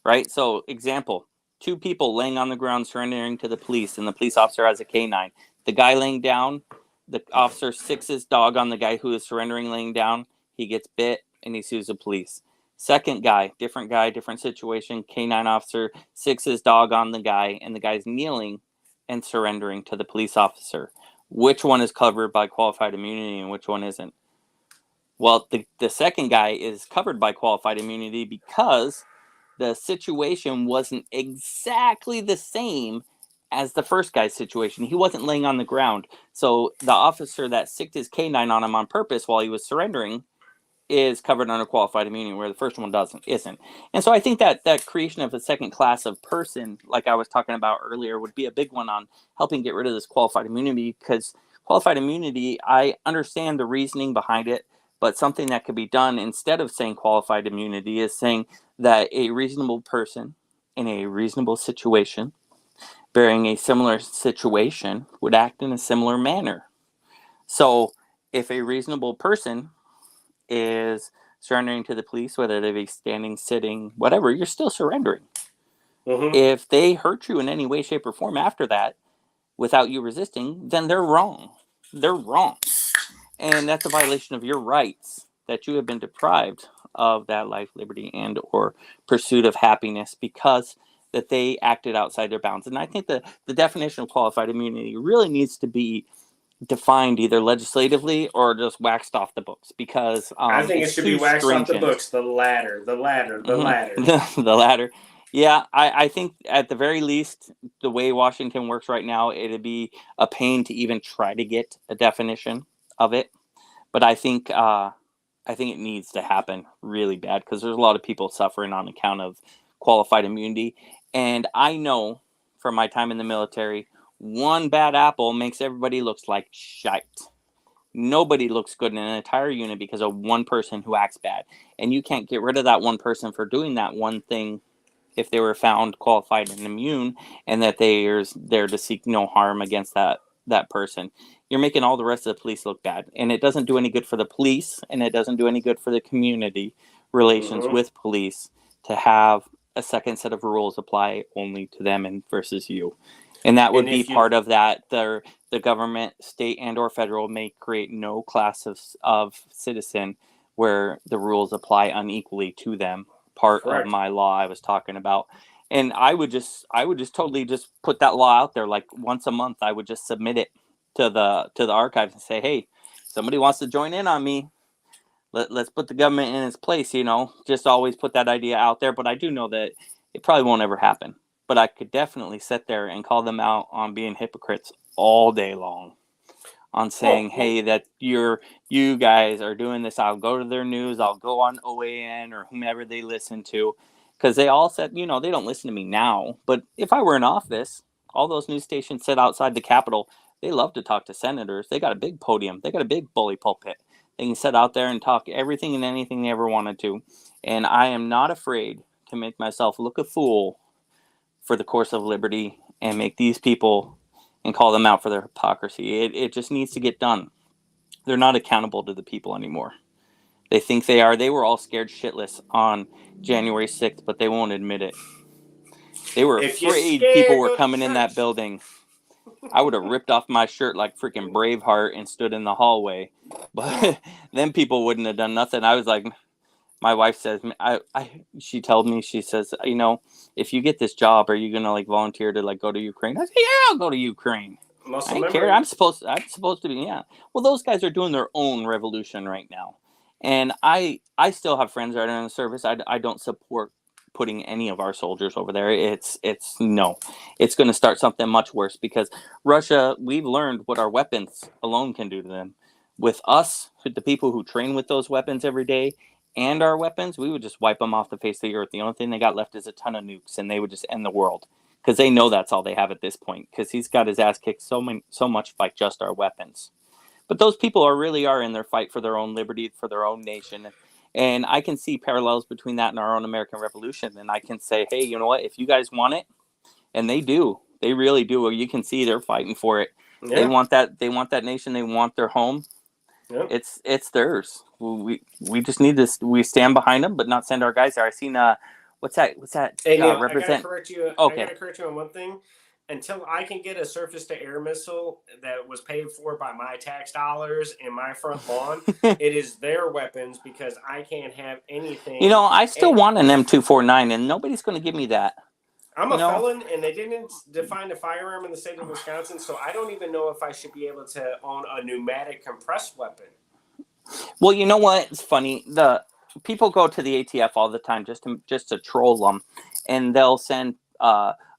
right? So, example, 2 people laying on the ground surrendering to the police, and the police officer has a canine. The guy laying down, the officer sicks his dog on the guy who is surrendering laying down. He gets bit, and he sues the police. Second guy, different situation. Canine officer sicks his dog on the guy, and the guy's kneeling and surrendering to the police officer. Which one is covered by qualified immunity and which one isn't? Well, the second guy is covered by qualified immunity because the situation wasn't exactly the same as the first guy's situation. He wasn't laying on the ground. So the officer that sicked his canine on him on purpose while he was surrendering is covered under qualified immunity, where the first one isn't. And so I think that creation of a second class of person, like I was talking about earlier, would be a big one on helping get rid of this qualified immunity, because qualified immunity, I understand the reasoning behind it, but something that could be done instead of saying qualified immunity is saying that a reasonable person in a reasonable situation bearing a similar situation would act in a similar manner. So if a reasonable person is surrendering to the police, whether they be standing, sitting, whatever, you're still surrendering. Mm-hmm. If they hurt you in any way, shape, or form after that without you resisting, then they're wrong. They're wrong. And that's a violation of your rights, that you have been deprived of that life, liberty, and or pursuit of happiness because that they acted outside their bounds. And I think the definition of qualified immunity really needs to be defined either legislatively or just waxed off the books, because I think it it's should be too waxed off the stringent. books. The latter. The latter. Yeah, I think at the very least, the way Washington works right now, it'd be a pain to even try to get a definition of it. But I think it needs to happen really bad, because there's a lot of people suffering on account of qualified immunity. And I know from my time in the military, one bad apple makes everybody looks like shite. Nobody looks good in an entire unit because of one person who acts bad. And you can't get rid of that one person for doing that one thing if they were found qualified and immune, and that they're there to seek no harm against that person. You're making all the rest of the police look bad. And it doesn't do any good for the police, and it doesn't do any good for the community relations with police to have a second set of rules apply only to them and versus you. And that would be part of that. The government, state and or federal, may create no class of citizen where the rules apply unequally to them. Part Correct. of my law I was talking about. And I would just totally just put that law out there. Like once a month, I would just submit it to the archives and say, hey, somebody wants to join in on me. Let's put the government in its place, just always put that idea out there. But I do know that it probably won't ever happen. But I could definitely sit there and call them out on being hypocrites all day long, on saying, hey, that you guys are doing this. I'll go to their news. I'll go on OAN or whomever they listen to, because they all said, they don't listen to me now. But if I were in office, all those news stations sit outside the Capitol. They love to talk to senators. They got a big podium. They got a big bully pulpit. They can sit out there and talk everything and anything they ever wanted to. And I am not afraid to make myself look a fool for the course of liberty and make these people and call them out for their hypocrisy. It just needs to get done. They're not accountable to the people anymore. They think they are. They were all scared shitless on January 6th, but they won't admit it. They were afraid people were coming in that building. I would have ripped off my shirt like freaking Braveheart and stood in the hallway. But then people wouldn't have done nothing. I was like, my wife says, she told me, she says, if you get this job, are you going to like volunteer to like go to Ukraine? I said, yeah, I'll go to Ukraine. I don't care. I'm supposed to be. Yeah. Well, those guys are doing their own revolution right now. And I still have friends that are in the service. I don't support putting any of our soldiers over there. It's going to start something much worse, because Russia, we've learned what our weapons alone can do to them. With us, the people who train with those weapons every day and our weapons, we would just wipe them off the face of the earth. The only thing they got left is a ton of nukes, and they would just end the world, because they know that's all they have at this point, because he's got his ass kicked so much by just our weapons. But those people really are in their fight for their own liberty, for their own nation. And I can see parallels between that and our own American Revolution. And I can say, hey, you know what? If you guys want it, and they do, they really do, you can see they're fighting for it. Yeah. They want that nation. They want their home. Yep. It's theirs. We just need this. We stand behind them, but not send our guys there. I seen What's that? Hey Neil, Represent. I Okay. gotta correct you on one thing. Until I can get a surface-to-air missile that was paid for by my tax dollars in my front lawn, it is their weapons because I can't have anything. You know, I still want an M249, and nobody's going to give me that. I'm a felon, and they didn't define a firearm in the state of Wisconsin, so I don't even know if I should be able to own a pneumatic compressed weapon. Well, you know what? It's funny. The people go to the ATF all the time just to troll them, and they'll send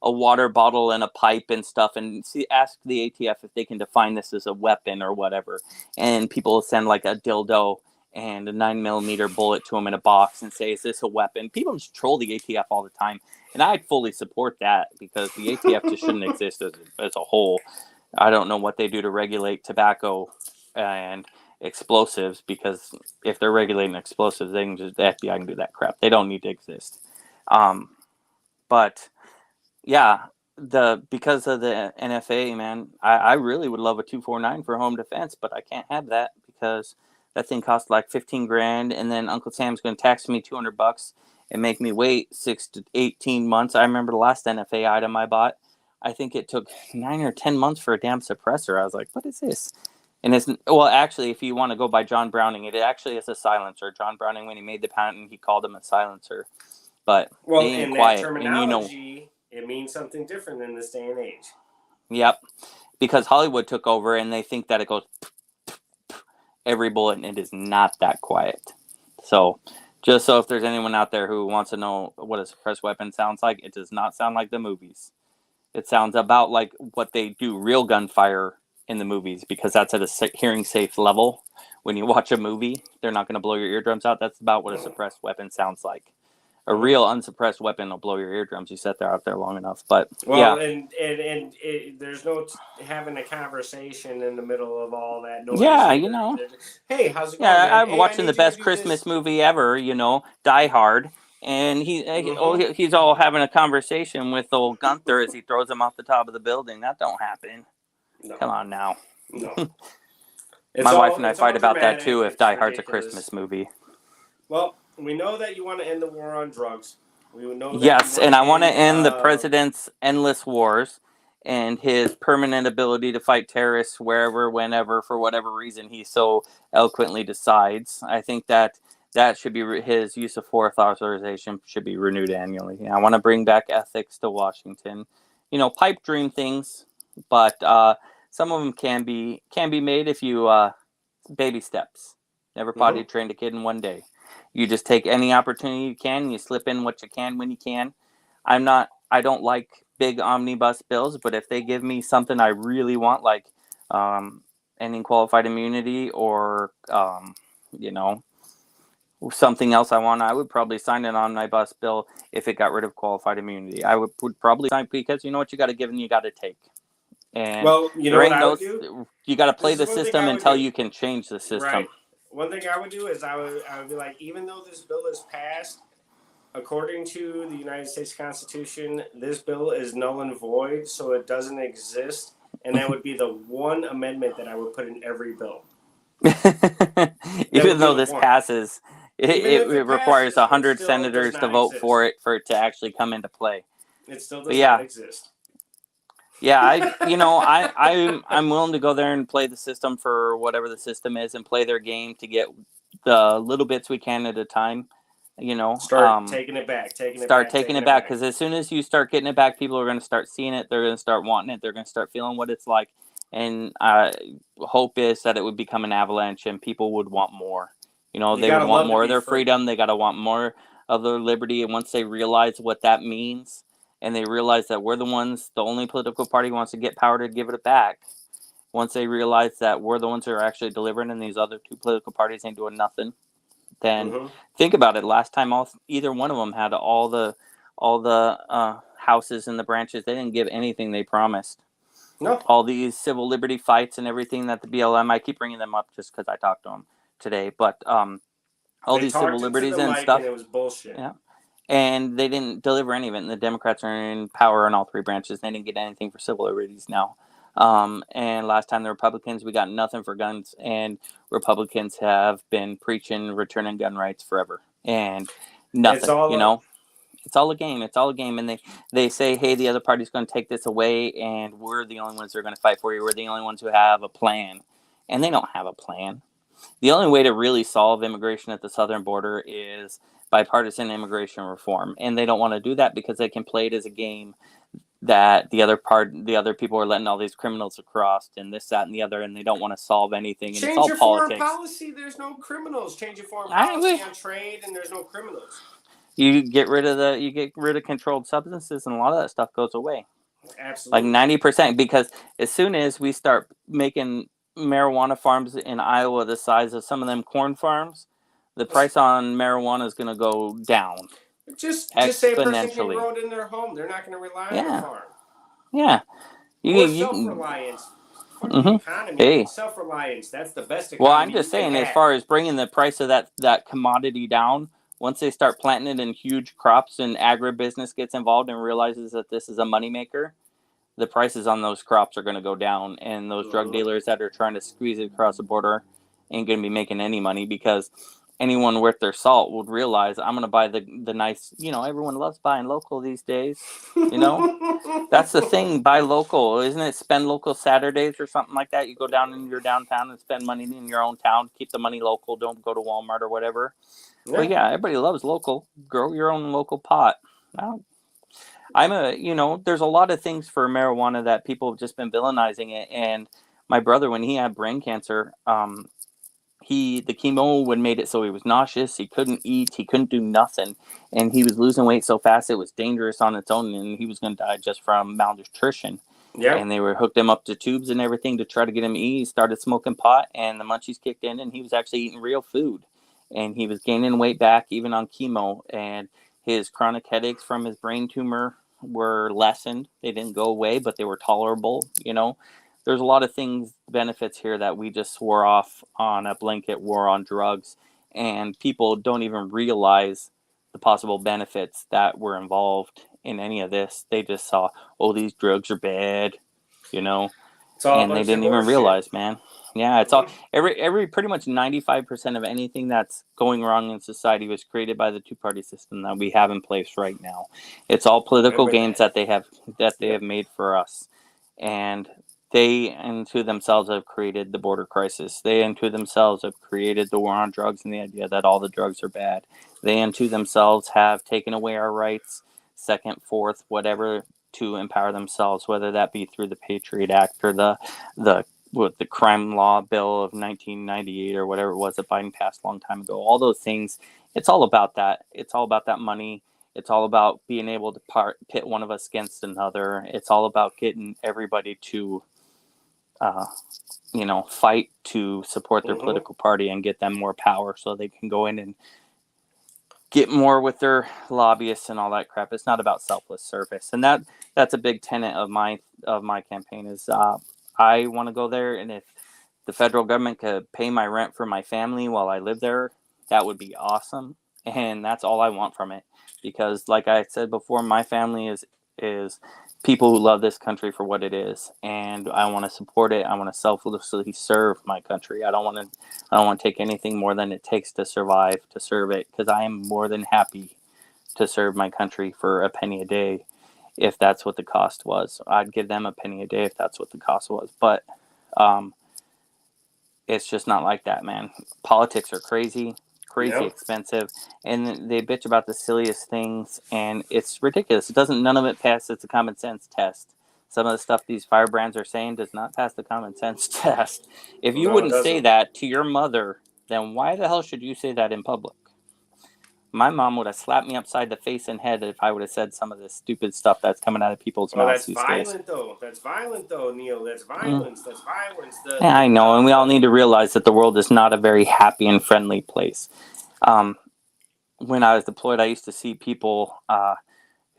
a water bottle and a pipe and stuff, and ask the ATF if they can define this as a weapon or whatever. And people will send like a dildo and a 9mm bullet to them in a box and say, "Is this a weapon?" People just troll the ATF all the time, and I fully support that because the ATF just shouldn't exist as a whole. I don't know what they do to regulate tobacco and explosives, because if they're regulating explosives, the FBI can do that crap. They don't need to exist. But yeah, because of the NFA, man, I really would love a 249 for home defense, but I can't have that because that thing costs like 15 grand, and then Uncle Sam's going to tax me $200 and make me wait 6 to 18 months. I remember the last NFA item I bought. I think it took 9 or 10 months for a damn suppressor. I was like, what is this? And it's, well, actually, if you want to go by John Browning, it actually is a silencer. John Browning, when he made the patent, he called him a silencer. But in that terminology, it means something different in this day and age. Yep, because Hollywood took over, and they think that it goes every bullet, and it is not that quiet. So, just so if there's anyone out there who wants to know what a suppressed weapon sounds like, it does not sound like the movies. It sounds about like what they do real gunfire in the movies, because that's at a hearing safe level. When you watch a movie, they're not going to blow your eardrums out. That's about what a suppressed weapon sounds like. A real unsuppressed weapon will blow your eardrums. You sit there out there long enough. But well, yeah. and there's no having a conversation in the middle of all that noise. Yeah, you know. Hey, how's it going? Yeah, I'm watching the best Christmas movie ever. You know, Die Hard. And he's all having a conversation with old Gunther as he throws him off the top of the building. That don't happen. No. Come on now. No. My wife and I fight about that too if Die Hard's a Christmas movie. Well, we know that you want to end the war on drugs. We know that yes, and I want to end the president's endless wars and his permanent ability to fight terrorists wherever, whenever, for whatever reason he so eloquently decides. I think that should be his use of force authorization should be renewed annually. I want to bring back ethics to Washington. You know, pipe dream things, but some of them can be made if you baby steps. Never potty trained a kid in one day. You just take any opportunity you can. You slip in what you can when you can. I don't like big omnibus bills, but if they give me something I really want, like ending qualified immunity or something else I want, I would probably sign an omnibus bill if it got rid of qualified immunity. I would probably sign, because you know what, you got to give and you got to take. And well, you know what I would do? You got to play the system until you can change the system. Right. One thing I would do is I would be like, even though this bill is passed, according to the United States Constitution, this bill is null and void, so it doesn't exist. And that would be the one amendment that I would put in every bill. Even though this passes, it requires 100 senators to vote for it to actually come into play. It still does not exist. Yeah, I'm willing to go there and play the system for whatever the system is and play their game to get the little bits we can at a time. You know, start taking it back. Because as soon as you start getting it back, people are going to start seeing it. They're going to start wanting it. They're going to start feeling what it's like. And hope is that it would become an avalanche and people would want more. You know, they would want more of their freedom. They got to want more of their liberty. And once they realize what that means, and they realize that we're the only political party who wants to get power to give it back. Once they realize that we're the ones who are actually delivering and these other two political parties ain't doing nothing, then think about it. Last time either one of them had all the houses and the branches, they didn't give anything they promised. No. All these civil liberty fights and everything that the BLM, I keep bringing them up just because I talked to them today, but all these civil liberties and stuff. And it was bullshit. Yeah. And they didn't deliver any of it. And the Democrats are in power in all three branches. They didn't get anything for civil liberties now. And last time the Republicans, we got nothing for guns. And Republicans have been preaching returning gun rights forever. And nothing, It's all a game. It's all a game. And they say, hey, the other party's going to take this away, and we're the only ones who are going to fight for you. We're the only ones who have a plan. And they don't have a plan. The only way to really solve immigration at the southern border is bipartisan immigration reform. And they don't want to do that because they can play it as a game that the other people are letting all these criminals across and this, that, and the other, and they don't want to solve anything. And Change it's all your politics. foreign policy. There's no criminals. Change your foreign policy on trade, and there's no criminals. You get rid of controlled substances, and a lot of that stuff goes away. Absolutely. Like 90%, because as soon as we start making marijuana farms in Iowa the size of some of them corn farms, the price on marijuana is going to go down. Just say a person can grow it in their home. They're not going to rely on a farm. Yeah. More self-reliance. Economy. Hey. Self-reliance. That's the best economy. Well, I'm just saying, as far as bringing the price of that commodity down, once they start planting it in huge crops and agribusiness gets involved and realizes that this is a moneymaker, the prices on those crops are going to go down. And those drug dealers that are trying to squeeze it across the border ain't going to be making any money, because anyone worth their salt would realize, I'm going to buy the nice, everyone loves buying local these days. That's the thing, buy local. Isn't it spend local Saturdays or something like that? You go down in your downtown and spend money in your own town. Keep the money local. Don't go to Walmart or whatever. Yeah. Well, yeah, everybody loves local. Grow your own local pot. There's a lot of things for marijuana that people have just been villainizing it. And my brother, when he had brain cancer, the chemo would made it so he was nauseous. He couldn't eat. He couldn't do nothing. And he was losing weight so fast it was dangerous on its own. And he was going to die just from malnutrition. Yeah. And they hooked him up to tubes and everything to try to get him to eat. He started smoking pot, and the munchies kicked in, and he was actually eating real food. And he was gaining weight back even on chemo. And his chronic headaches from his brain tumor were lessened. They didn't go away, but they were tolerable. There's a lot of benefits here that we just swore off on a blanket war on drugs, and people don't even realize the possible benefits that were involved in any of this. They just saw, these drugs are bad, and they didn't even realize, man. Yeah, it's all every pretty much 95% of anything that's going wrong in society was created by the two-party system that we have in place right now. It's all political games that they have made for us, and they into themselves have created the border crisis. They into themselves have created the war on drugs and the idea that all the drugs are bad. They into themselves have taken away our rights, second, fourth, whatever, to empower themselves, whether that be through the Patriot Act or the crime law bill of 1998 or whatever it was that Biden passed a long time ago. All those things, it's all about that. It's all about that money. It's all about being able to pit one of us against another. It's all about getting everybody to fight to support their political party and get them more power so they can go in and get more with their lobbyists and all that crap. It's not about selfless service. And that's a big tenet of my campaign is I want to go there, and if the federal government could pay my rent for my family while I live there, that would be awesome. And that's all I want from it. Because like I said before, my family is people who love this country for what it is, and I want to support it. I want to selflessly serve my country. I don't want to take anything more than it takes to survive, to serve it, because I am more than happy to serve my country for a penny a day. If that's what the cost was, I'd give them a penny a day if that's what the cost was. But it's just not like that, man. Politics are crazy expensive, and they bitch about the silliest things, and it's ridiculous. None of it passes the common sense test. Some of the stuff these firebrands are saying does not pass the common sense test. If you wouldn't say that to your mother, then why the hell should you say that in public? My mom would have slapped me upside the face and head if I would have said some of this stupid stuff that's coming out of people's mouths these days. That's violent, though, Neil. That's violence. That's violence. Yeah, I know, and we all need to realize that the world is not a very happy and friendly place. When I was deployed, I used to see people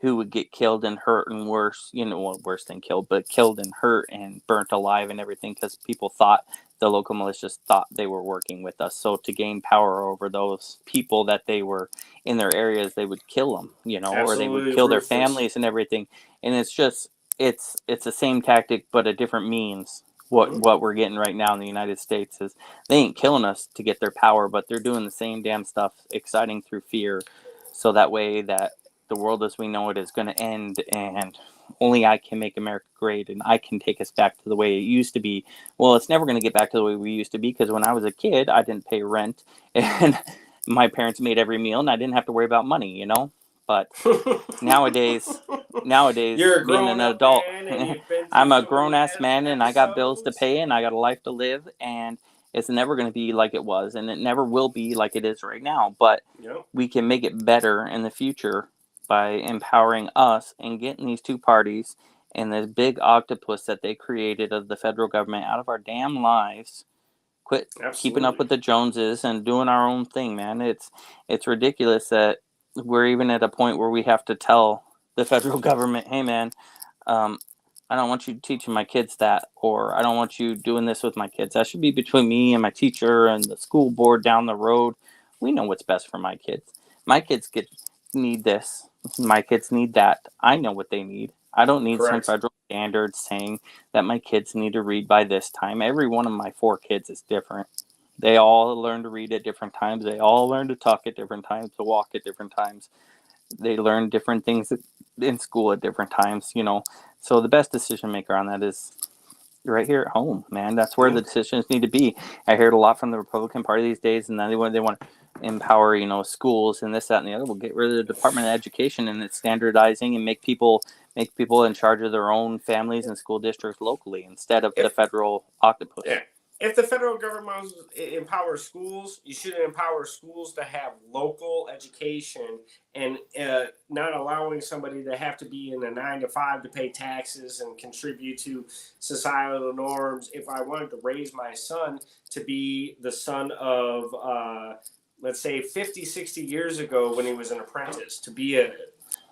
who would get killed and hurt and worse, worse than killed, but killed and hurt and burnt alive and everything because people thought, the local militias thought they were working with us. So to gain power over those people that they were in their areas, they would kill them, or they would kill their families and everything. And it's just, it's the same tactic, but a different means. What we're getting right now in the United States is they ain't killing us to get their power, but they're doing the same damn stuff, exciting through fear. So that way that the world as we know it is going to end, and only I can make America great, and I can take us back to the way it used to be. Well, it's never going to get back to the way we used to be, because when I was a kid, I didn't pay rent, and my parents made every meal, and I didn't have to worry about money, you know? But nowadays, You're a being an grown up adult, man and you've been through I'm a so grown many ass man, and I got bills to episodes. pay, and I got a life to live, and it's never going to be like it was, and it never will be like it is right now. But Yep. we can make it better in the future by empowering us and getting these two parties and this big octopus that they created of the federal government out of our damn lives. Quit keeping up Absolutely. with the Joneses and doing our own thing, man. It's ridiculous that we're even at a point where we have to tell the federal government, hey, man, um, I don't want you teaching my kids that, or I don't want you doing this with my kids. That should be between me and my teacher and the school board down the road. We know what's best for my kids. My kids need this. My kids need that. I know what they need. I don't need some Correct. federal standard saying that my kids need to read by this time. Every one of my 4 kids is different. They all learn to read at different times. They all learn to talk at different times, to walk at different times. They learn different things in school at different times, you know. So the best decision maker on that is right here at home, man. That's where the Mm. decisions need to be. I hear it a lot from the Republican Party these days, and then they want to empower, you know, schools and this, that, and the other. We'll get rid of the Department of Education, and it's standardizing and make people in charge of their own families and school districts locally instead of the If federal octopus. Yeah. If the federal government empowers schools, you should empower schools to have local education and not allowing somebody to have to be in a 9 to 5 to pay taxes and contribute to societal norms. If I wanted to raise my son to be the son of, let's say, 50, 60 years ago when he was an apprentice, to be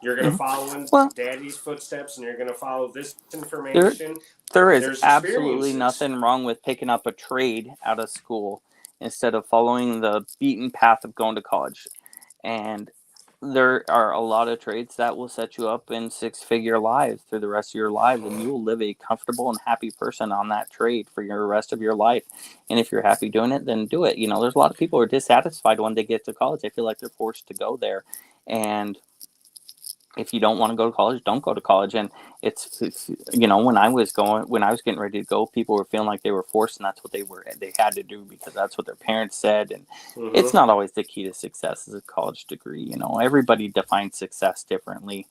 you're going to follow in Well, daddy's footsteps and you're going to follow this there information. there is There's absolutely experiences. nothing wrong with picking up a trade out of school instead of following the beaten path of going to college. And there are a lot of trades that will set you up in 6-figure lives through the rest of your lives, and you will live a comfortable and happy person on that trade for your rest of your life. And if you're happy doing it, then do it. You know, there's a lot of people who are dissatisfied when they get to college. They feel like they're forced to go there. And if you don't want to go to college, don't go to college. And it's you know, when I was getting ready to go, people were feeling like they were forced, and that's what they had to do because that's what their parents said. And it's Mm-hmm. not always the key to success is a college degree. You know, everybody defines success differently.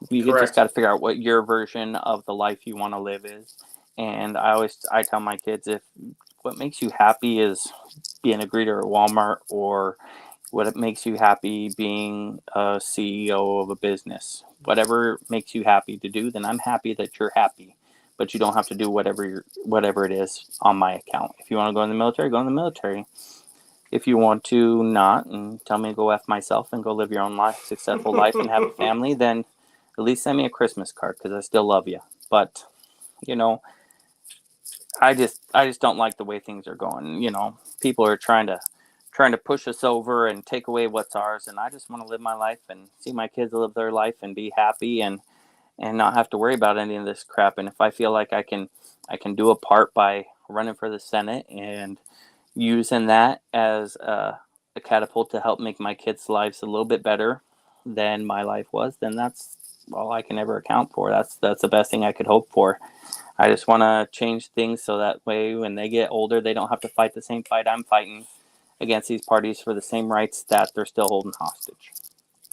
You just got Correct. to figure out what your version of the life you want to live is. And I tell my kids, if what makes you happy is being a greeter at Walmart, or what it makes you happy being a CEO of a business, whatever makes you happy to do, then I'm happy that you're happy. But you don't have to do whatever it is on my account. If you want to go in the military, go in the military. If you want to not and tell me to go F myself and go live your own life, successful life, and have a family, then at least send me a Christmas card because I still love you. But you know, I just don't like the way things are going. You know, people are trying to push us over and take away what's ours, and I just want to live my life and see my kids live their life and be happy and not have to worry about any of this crap. And if I feel like I can do a part by running for the Senate and using that as a catapult to help make my kids' lives a little bit better than my life was, then that's all I can ever account for. That's the best thing I could hope for. I just want to change things so that way when they get older, they don't have to fight the same fight I'm fighting against these parties for the same rights that they're still holding hostage.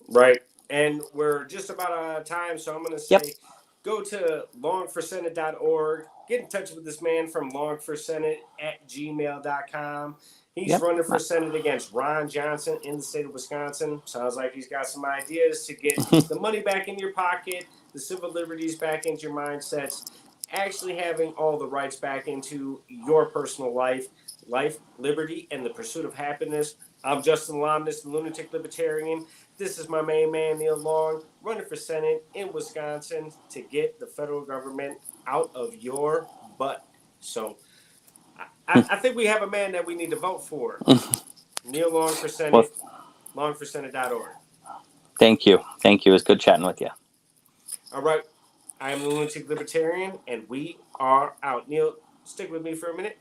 Right. And we're just about out of time, so I'm going to Yep. say go to longforsenate.org. Get in touch with this man from longforsenate@gmail.com. He's Yep. running for Senate against Ron Johnson in the state of Wisconsin. Sounds like he's got some ideas to get the money back in your pocket, the civil liberties back into your mindsets, actually having all the rights back into your personal life, liberty, and the pursuit of happiness. I'm Justin Lomness, the Lunatic Libertarian. This is my main man, Neil Long, running for Senate in Wisconsin to get the federal government out of your butt. So I think we have a man that we need to vote for. Neil Long for Well, Senate, longforsenate.org. thank you. Thank you. It was good chatting with you. All right. I am the Lunatic Libertarian, and we are out. Neil, stick with me for a minute.